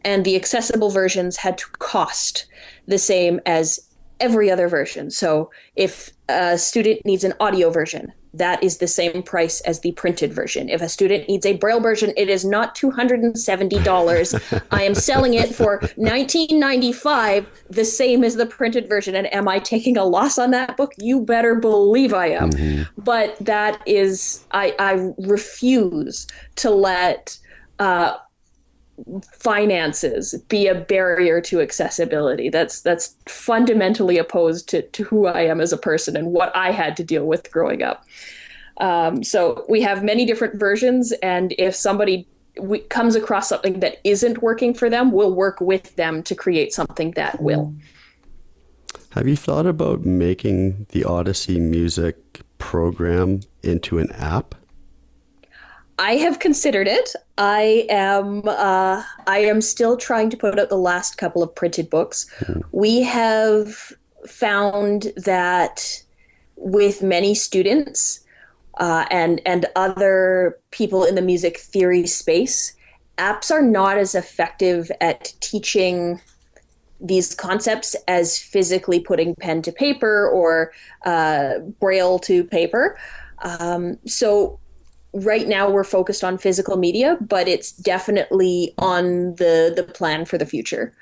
and the accessible versions had to cost the same as every other version. So if a student needs an audio version, that is the same price as the printed version. If a student needs a Braille version, it is not $270. I am selling it for $19.95, the same as the printed version. And am I taking a loss on that book? You better believe I am. But that is, I refuse to let finances be a barrier to accessibility. That's fundamentally opposed to who I am as a person and what I had to deal with growing up. So we have many different versions, and if somebody comes across something that isn't working for them, we'll work with them to create something that will. Have you thought about making the Odyssey Music program into an app? I have considered it. I am still trying to put out the last couple of printed books. We have found that with many students and other people in the music theory space, apps are not as effective at teaching these concepts as physically putting pen to paper or Braille to paper. So right now we're focused on physical media, but it's definitely on the plan for the future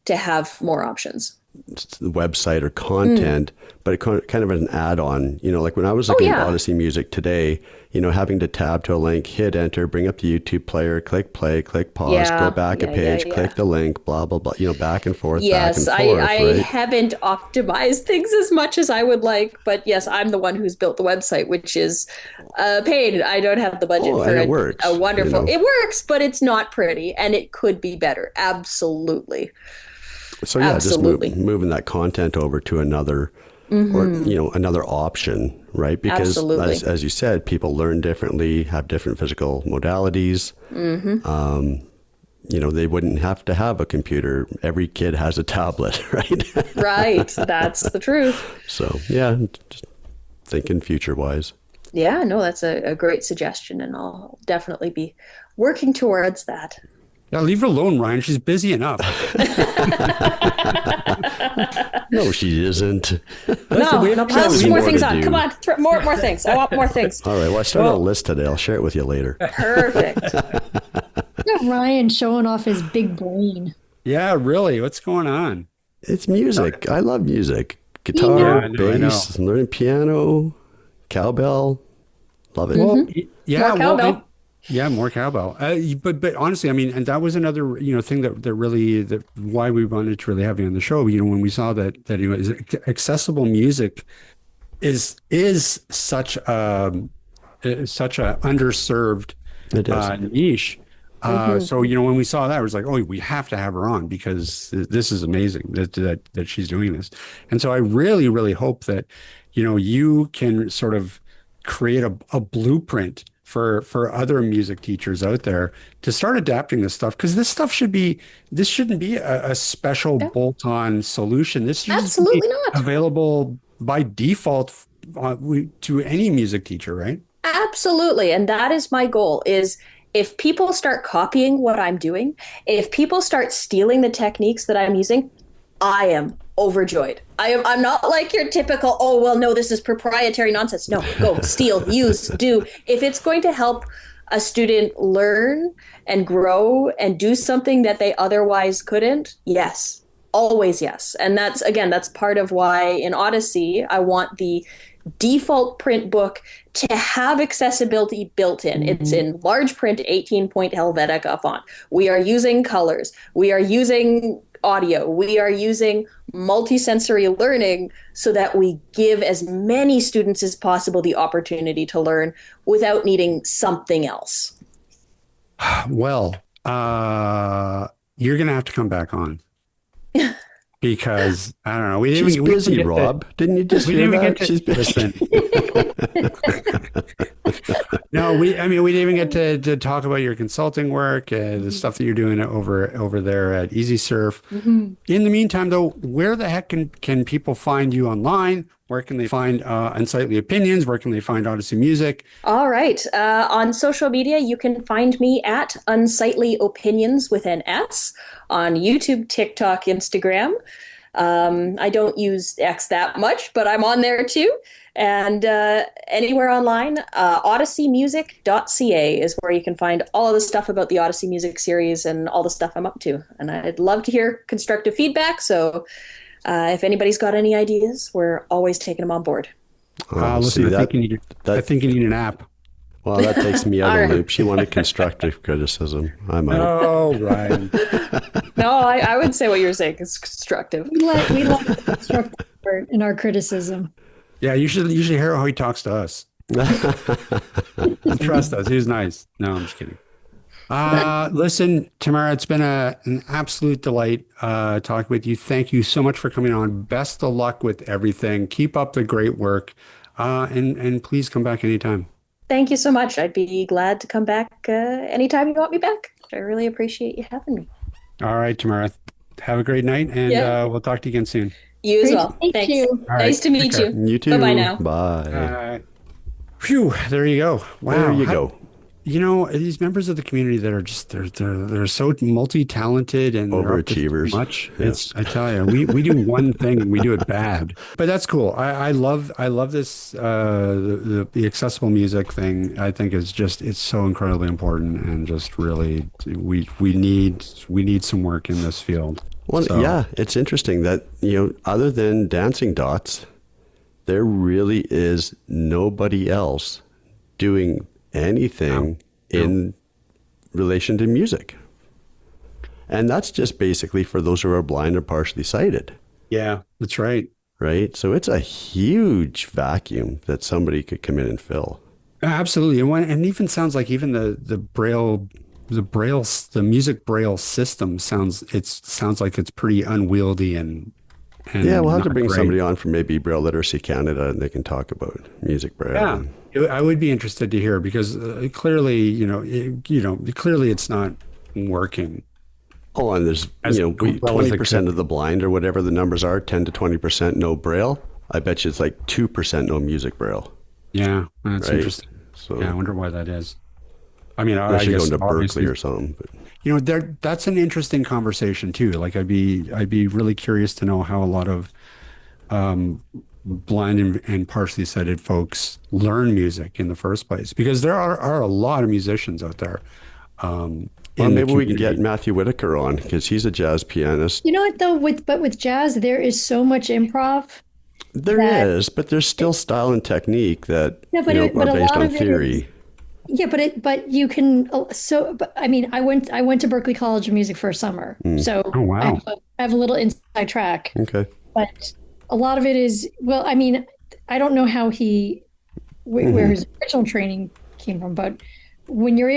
to have more options. website or content, but it kind of an add-on. Like when I was looking at Odyssey Music today, having to tab to a link, hit enter, bring up the YouTube player, click play, click pause, go back a page, click the link, blah, blah, blah, back and forth, back and forth, I haven't optimized things as much as I would like, but yes, I'm the one who's built the website, which is paid. I don't have the budget for a wonderful, it works, but it's not pretty and it could be better. Absolutely. So just moving that content over to another, or another option, right? Because as you said, people learn differently, have different physical modalities. They wouldn't have to have a computer. Every kid has a tablet, right? Right. That's the truth. So just thinking future wise. Yeah, no, that's a great suggestion, and I'll definitely be working towards that. Yeah, leave her alone, Ryan. She's busy enough. No, she isn't. No, pile some more things on. Come on, more things. I want more things. All right, well, I started a list today. I'll share it with you later. Perfect. Ryan showing off his big brain. Yeah, really. What's going on? It's music. I love music. Guitar, bass, I'm learning piano, cowbell. Love it. Well, more cowbell. More cowbell. But honestly, I mean, and that was another thing that really why we wanted to really have you on the show. When we saw that accessible music is such a underserved niche. So when we saw that, it was like, oh, we have to have her on because this is amazing that she's doing this. And so I really, really hope that you can sort of create a blueprint for other music teachers out there to start adapting this stuff, because this shouldn't be a special bolt-on solution. This should absolutely be not available by default to any music teacher, right? Absolutely. And that is my goal, is if people start copying what I'm doing, if people start stealing the techniques that I'm using, I am overjoyed. I'm not like your typical, oh, well, no, this is proprietary nonsense. No, go, steal, use, do. If it's going to help a student learn and grow and do something that they otherwise couldn't, yes, always yes. And that's part of why in Odyssey, I want the default print book to have accessibility built in. It's in large print, 18-point Helvetica font. We are using colors. We are using audio. We are using multisensory learning so that we give as many students as possible the opportunity to learn without needing something else. Well, you're going to have to come back on. Because I don't know. She's busy, Rob. Didn't you just hear that? She's busy. No, we didn't even get to talk about your consulting work, the stuff that you're doing over there at Easy Surf. In the meantime, though, where the heck can people find you online? Where can they find Unsightly Opinions? Where can they find Odyssey Music? All right. On social media, you can find me at Unsightly Opinions with an S on YouTube, TikTok, Instagram. I don't use X that much, but I'm on there too. And anywhere online, odysseymusic.ca is where you can find all of the stuff about the Odyssey Music series and all the stuff I'm up to. And I'd love to hear constructive feedback. So if anybody's got any ideas, we're always taking them on board. Listen, I think you need an app. Well, that takes me out of the loop. She wanted constructive criticism. I'm out. Oh, Ryan. No, I would say what you're saying is constructive. We like constructive in our criticism. Yeah, you should hear how he talks to us. Trust us. He's nice. No, I'm just kidding. Listen, Tamara, it's been an absolute delight talking with you. Thank you so much for coming on. Best of luck with everything. Keep up the great work. And please come back anytime. Thank you so much. I'd be glad to come back anytime you want me back. I really appreciate you having me. All right, Tamara. Have a great night, and we'll talk to you again soon. You as well. Thanks. You. Nice to meet you. You too. Bye-bye now. Bye. Phew, there you go. Wow. There you go. These members of the community that are just they're so multi-talented and overachievers. Much. Yeah. I tell you, we do one thing and we do it bad. But that's cool. I love this the accessible music thing. I think it's so incredibly important, and just really we need some work in this field. Well, So- yeah, it's interesting that, other than Dancing Dots, there really is nobody else doing anything in relation to music. And that's just basically for those who are blind or partially sighted, Yeah, that's right. right? So it's a huge vacuum that somebody could come in and fill. Absolutely. And even sounds like even the music Braille system sounds like it's pretty unwieldy and Yeah, we'll have to not bring great. somebody on from maybe Braille Literacy Canada, and they can talk about music Braille. Yeah, I would be interested to hear because clearly, clearly it's not working. Oh, and there's, As well as 20% of the blind or whatever the numbers are, 10 to 20% no Braille. I bet you it's like 2% no music Braille. Yeah, that's Right. interesting. So Yeah, I wonder why that is. I mean, I unless you're guess going to obviously, Berkeley or something. But that's an interesting conversation too. Like I'd be really curious to know how a lot of blind and partially sighted folks learn music in the first place, because there are a lot of musicians out there. Well, In the maybe we can get community. Matthew Whitaker on because he's a jazz pianist. You know what though, with jazz, there is so much improv. There is, but there's still style and technique that Yeah, but are but a based lot on of it theory. is. Yeah, but you can but I mean, I went to Berklee College of Music for a summer, so Oh, wow. I have a little inside track. Okay. But a lot of it is, well, I mean, I don't know how where his original training came from, but once you're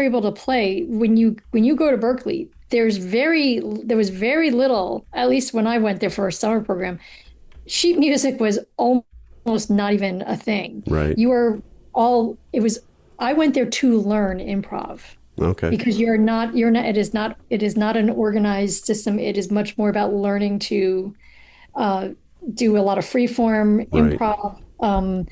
able to play, when you go to Berklee, there was very little, at least when I went there for a summer program, sheet music was almost not even a thing. Right. I went there to learn improv. Okay. Because it is not an organized system. It is much more about learning to do a lot of free form Right. improv,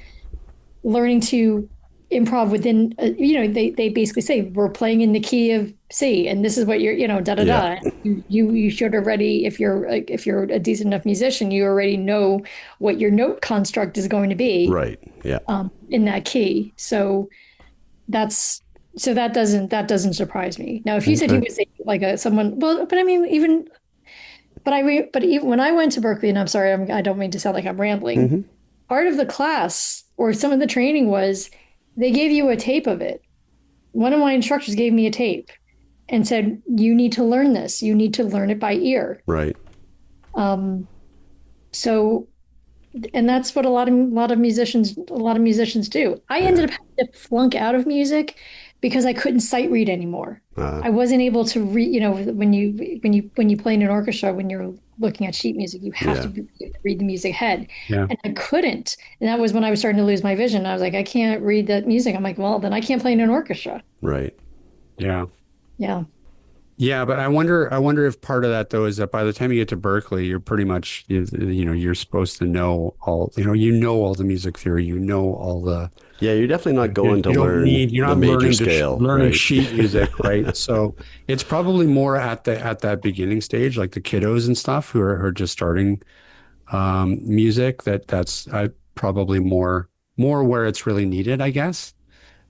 learning to improv within, they basically say we're playing in the key of C, and this is what you're, da da Yeah. da. You should already, if you're a decent enough musician, you already know what your note construct is going to be Right. Yeah. in that key. So that doesn't surprise me. Now, if you said he was like someone, well, but I mean, even when I went to Berklee, and I'm sorry, I don't mean to sound like I'm rambling. Part of the class or some of the training was they gave you a tape of it. One of my instructors gave me a tape and said, "You need to learn this. You need to learn it by ear." Right. So, and that's what a lot of musicians do. I ended up having to flunk out of music because I couldn't sight read anymore. I wasn't able to read. When you play in an orchestra, when you're looking at sheet music, you have to read the music head, and I couldn't. And that was when I was starting to lose my vision. I was like, I can't read that music. I'm like, well, then I can't play in an orchestra. Right. Yeah. Yeah. Yeah, but I wonder if part of that though is that by the time you get to Berklee, you're pretty much you're supposed to know all all the music theory, all the Yeah, you're definitely not going to you don't learn need, you're the not major learning scale. learning right? sheet music, right? So it's probably more at that beginning stage, like the kiddos and stuff who are just starting music. That's probably more where it's really needed, I guess.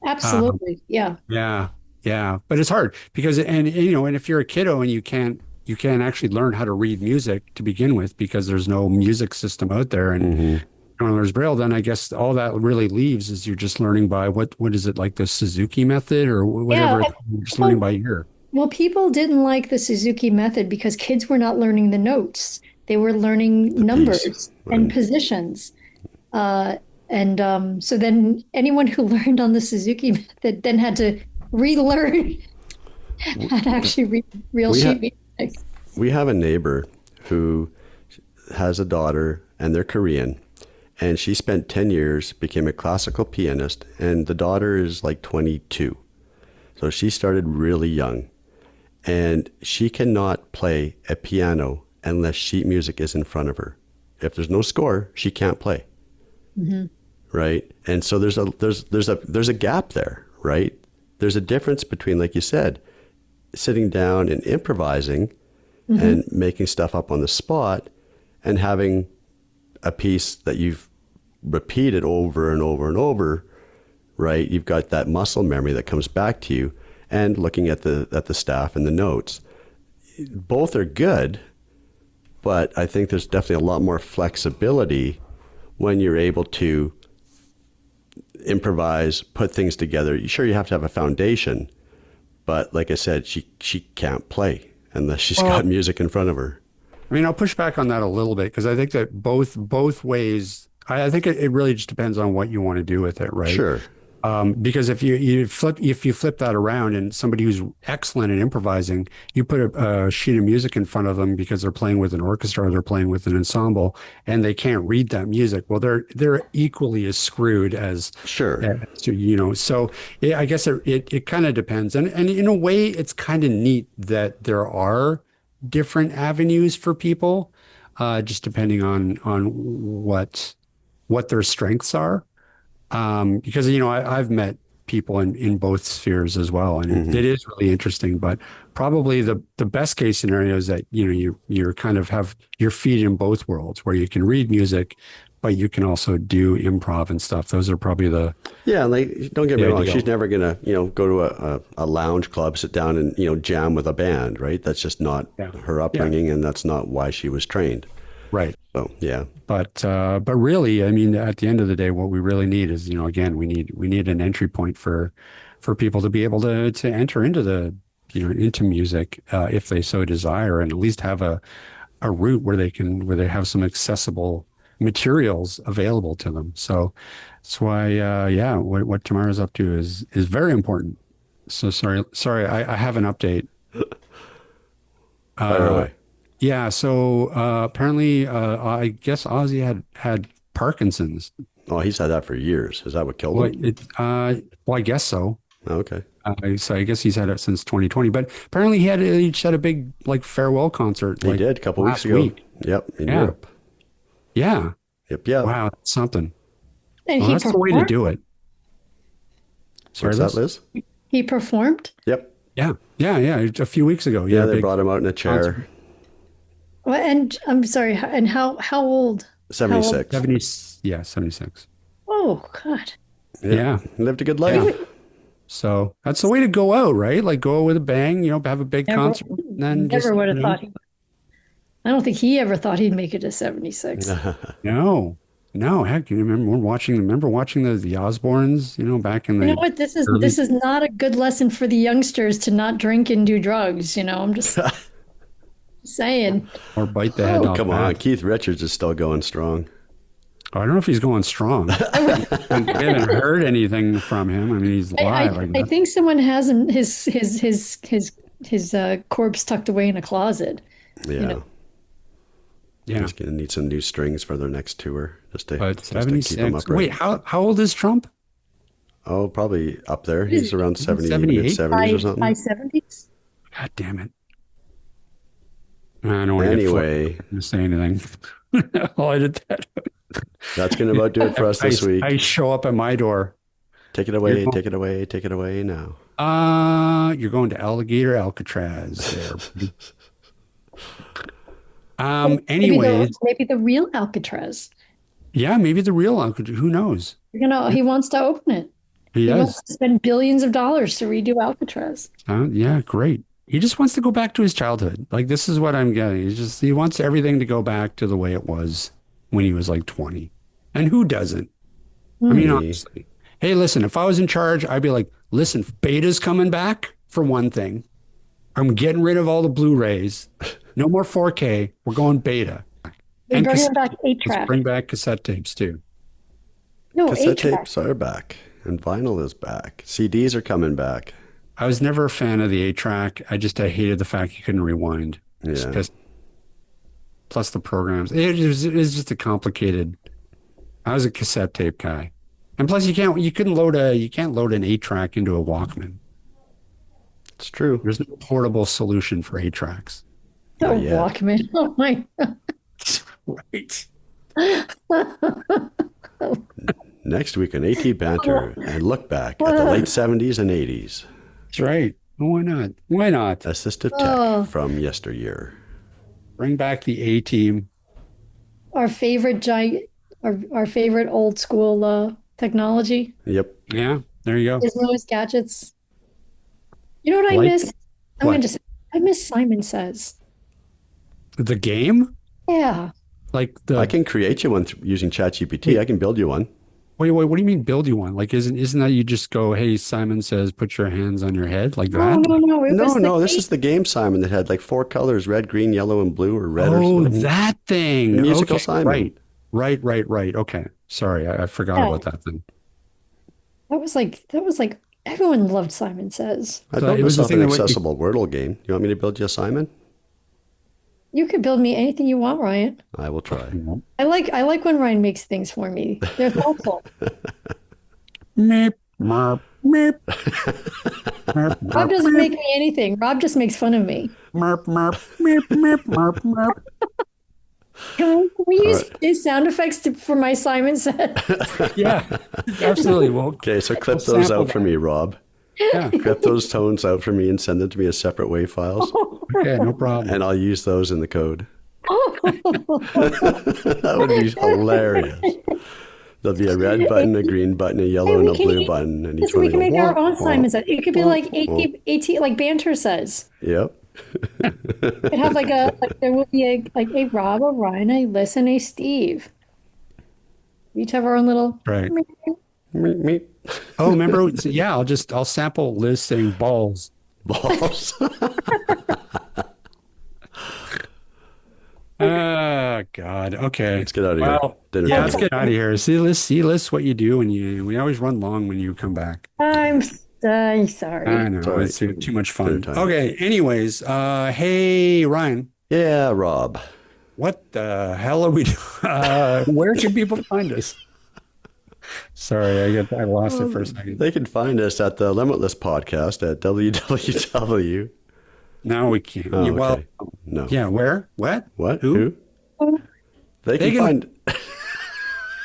Absolutely. Yeah. Yeah. Yeah. But it's hard because, and if you're a kiddo and you can't actually learn how to read music to begin with because there's no music system out there and there's Braille, then I guess all that really leaves is you're just learning by what is it, like the Suzuki method or whatever, you're just learning by ear. Well, people didn't like the Suzuki method because kids were not learning the notes. They were learning numbers and positions. So then anyone who learned on the Suzuki method then had to relearn how to actually read real sheet music. We have a neighbor who has a daughter, and they're Korean. And she spent 10 years, became a classical pianist, and the daughter is like 22. So she started really young. And she cannot play a piano unless sheet music is in front of her. If there's no score, she can't play. Right? And so there's a gap there, right? There's a difference between, like you said, sitting down and improvising and making stuff up on the spot and having a piece that you've repeated over and over and over, right? You've got that muscle memory that comes back to you, and looking at the staff and the notes. Both are good, but I think there's definitely a lot more flexibility when you're able to improvise, put things together. Sure, you have to have a foundation, but like I said, she can't play unless she's got music in front of her. I mean, I'll push back on that a little bit because I think that both ways, I think it really just depends on what you want to do with it, right? Sure. Because if you flip that around and somebody who's excellent at improvising, you put a sheet of music in front of them because they're playing with an orchestra or they're playing with an ensemble and they can't read that music. Well, they're equally as screwed as Sure. So I guess it kind of depends, and in a way, it's kind of neat that there are different avenues for people, just depending on what their strengths are. Because I've met people in both spheres as well, and it is really interesting. But probably the best case scenario is that you're kind of have your feet in both worlds, where you can read music, but you can also do improv and stuff. Those are probably Like, don't get me wrong. ideal. She's never gonna, go to a lounge club, sit down and, jam with a band, right? That's just not her upbringing, and that's not why she was trained. Right. So, yeah. But really, I mean, at the end of the day, what we really need is, again, we need an entry point for people to be able to enter into into music, if they so desire, and at least have a route where they have some accessible materials available to them. So that's why, what Tamara's up to is very important. So sorry, I have an update. Fire away. Yeah, so apparently, I guess Ozzy had Parkinson's. Oh, he's had that for years. Is that what killed Well, him? I guess so. Oh, okay. So I guess he's had it since 2020. But apparently, he just had a big farewell concert. He did a couple weeks last ago. week. Yep, in Yeah. Europe. Yeah. Yep. Wow, that's something. And Well, he that's the way to performed. do it. Sorry, What's that, Liz? He performed. Yep. Yeah. A few weeks ago. Yeah, a they big brought him out in a chair. concert. Well, and I'm sorry. And how old? 76. 76. Oh God. Yeah. Lived a good life. So that's the way to go out, right? Like go out with a bang, have a big Never, concert, and then never would have thought. I don't think he ever thought he'd make it to 76. No, heck, you remember watching the Osbournes, back in the You know what? This is not a good lesson for the youngsters to not drink and do drugs. I'm just saying. or bite the head off. Come on. back. Keith Richards is still going strong. I don't know if he's going strong. I haven't heard anything from him. I mean, he's live. I think someone has his corpse tucked away in a closet. Yeah. Yeah, He's going to need some new strings for their next tour just to keep him 76. upright. Wait, how old is Trump? Oh, probably up there. He's around 70, 78? mid-70s or something. High 70s. God damn it! I don't want to Anyway. say anything. I'll edit that. That's going to about do it for us this week. I show up at my door. Take it away, take it away, take it away now. You're going to Alligator Alcatraz there. Anyways, maybe the real Alcatraz. yeah, maybe the real Alcatraz. Who knows? He wants to open it. He wants does. to spend billions of dollars to redo Alcatraz. Yeah, great. He just wants to go back to his childhood. Like, this is what I'm getting. He wants everything to go back to the way it was when he was like 20. And who doesn't? I mean, honestly. Hey, listen, if I was in charge, I'd be like, listen, Beta's coming back for one thing. I'm getting rid of all the Blu-rays. No more 4K. We're going Beta. They're bringing cassette- back let's 8-track. bring back cassette tapes too. No, Cassette 8-track. tapes are back, and vinyl is back. CDs are coming back. I was never a fan of the 8-track. I hated the fact you couldn't rewind. Just Yeah. pissed. Plus the programs. It was just a complicated. I was a cassette tape guy. And plus you can't load an 8-track into a Walkman. It's true. There's no portable solution for 8-tracks. No yet. Walkman. Oh my God. Right. Next week on AT Banter, and look back at the late 70s and 80s. That's right. Why not? Why not? Assistive tech from yesteryear. Bring back the A-team. Our favorite our favorite old school technology. Yep. Yeah, there you go. Gizmos, gadgets. You know what I Like- miss? what? I miss Simon Says. The game? Yeah. Like I can create you one using ChatGPT. I can build you one. wait, what do you mean build you one? Like, isn't that you just go, hey, Simon says, put your hands on your head like No, that? no, no. It was No, this is the game Simon that had like 4 colors, red, green, yellow, and blue, or red or Oh, something. that thing. Musical Okay, Simon. Right. Okay. Sorry, I forgot Yeah. about that thing. That was like everyone loved Simon Says. I So built it was the myself thing an that accessible Wordle game. You want me to build you a Simon? You could build me anything you want, Ryan. I will try. I like when Ryan makes things for me. They're thoughtful. Meep, merp, meep. Merp, Rob merp, doesn't make me anything. Rob just makes fun of me. merp, merp, meep, meep, merp, merp. Can we use his sound effects for my Simon Says? Yeah, absolutely. Well, Okay, so clip we'll those sample out for that. me, Rob. Yeah. Clip those tones out for me and send them to me as separate WAV files, Okay, no problem. and I'll use those in the code. That would be hilarious. There'll be a red button, a green button, a yellow, and a blue button, and each Listen, one we will can go, make our wah, own wah. Simon Says. It could be like wah. AT, like Banter says. Yep. It'd have there will be a Rob, a Ryan, a Liz, and a Steve. We each have our own little. Right. Meep, meep. Oh, remember? Yeah, I'll sample Liz saying balls. Balls. Oh God. Okay. Let's get out of here. Well, Dinner yeah, time. let's get out of here. See, Liz, what you do when we always run long when you come back. I'm sorry. I know Sorry. it's too much fun. Dinner time. Okay. Anyways, hey Ryan, Yeah, Rob. what the hell are we doing? Where can people find us? Sorry, I lost it for a second. They can find us at the Limitless Podcast at www. Now we can't. Oh, Yeah, well, okay. No. yeah. Where? What? What? Who? They They can can- find.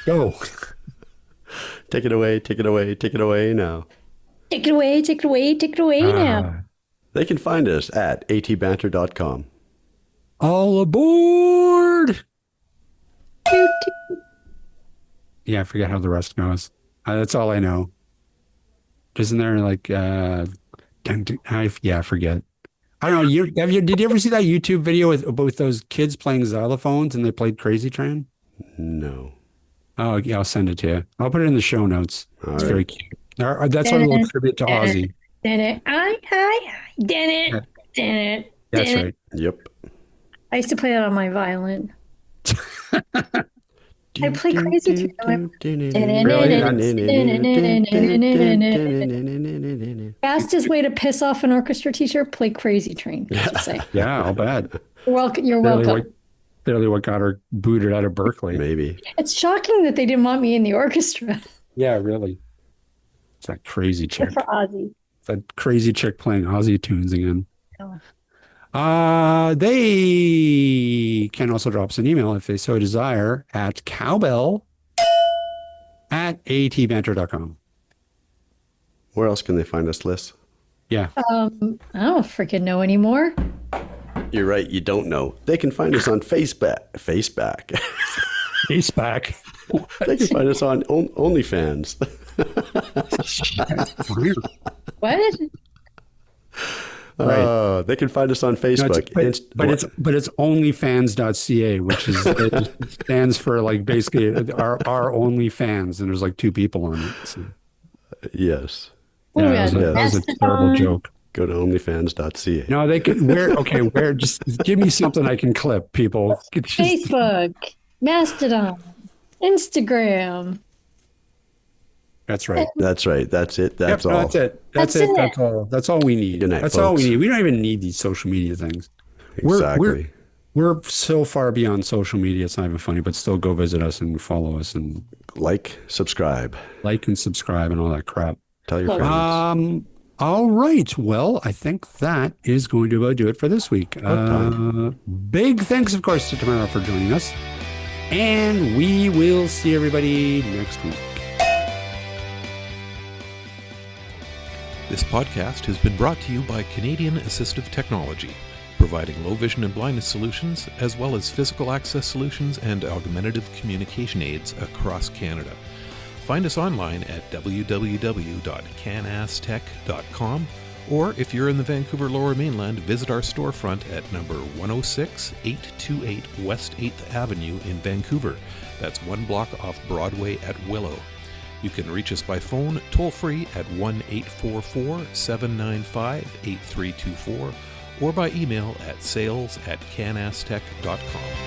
Go. Take it away now. Take it away. Take it away. Take it away now. They can find us at atbanter.com. All aboard. Yeah, I forget how the rest goes. That's all I know. Isn't there like I forget. I don't know. Did you ever see that YouTube video with those kids playing xylophones and they played Crazy Train? No. Oh, yeah, I'll send it to you. I'll put it in the show notes. It's right. very cute. That's our little tribute to Ozzy. That's right. Yep. I used to play that on my violin. I play Crazy Train. Fastest way to piss off an orchestra teacher, play Crazy Train. I should say. Yeah, I'll bet. You're welcome. You're welcome. Clearly what got her booted out of Berkeley. Maybe. It's shocking that they didn't want me in the orchestra. Yeah, really. It's that crazy chick. For Ozzy. That crazy chick playing Ozzy tunes again. Oh. They can also drop us an email if they so desire at cowbell@atbanter.com. Where else can they find us, Liz? Yeah. I don't freaking know anymore. You're right. You don't know. They can find us on Facebook. He's back. They can find us on OnlyFans. What? Right. They can find us on Facebook. But it's onlyfans.ca, which is it stands for like basically our OnlyFans, and there's like 2 people on it. So, Yes. yeah, that was a terrible joke. Go to onlyfans.ca. No, they can. Where? Just give me something I can clip, people. Facebook, Mastodon, Instagram. That's right. That's right. That's it. That's Yep, all. That's it. That's That's it. it. That's all. That's all we need. Good night, That's all we folks. need. We don't even need these social media things. Exactly. We're so far beyond social media. It's not even funny. But still, go visit us and follow us and Like, subscribe. like and subscribe and all that crap. Tell your friends. All right. Well, I think that is going to about do it for this week. Big thanks, of course, to Tamara for joining us. And we will see everybody next week. This podcast has been brought to you by Canadian Assistive Technology, providing low vision and blindness solutions, as well as physical access solutions and augmentative communication aids across Canada. Find us online at www.canastech.com Or if you're in the Vancouver Lower Mainland, visit our storefront at number 106 828 West 8th Avenue in Vancouver. That's 1 block off Broadway at Willow. You can reach us by phone toll-free at 1-844-795-8324 or by email at sales@canastech.com.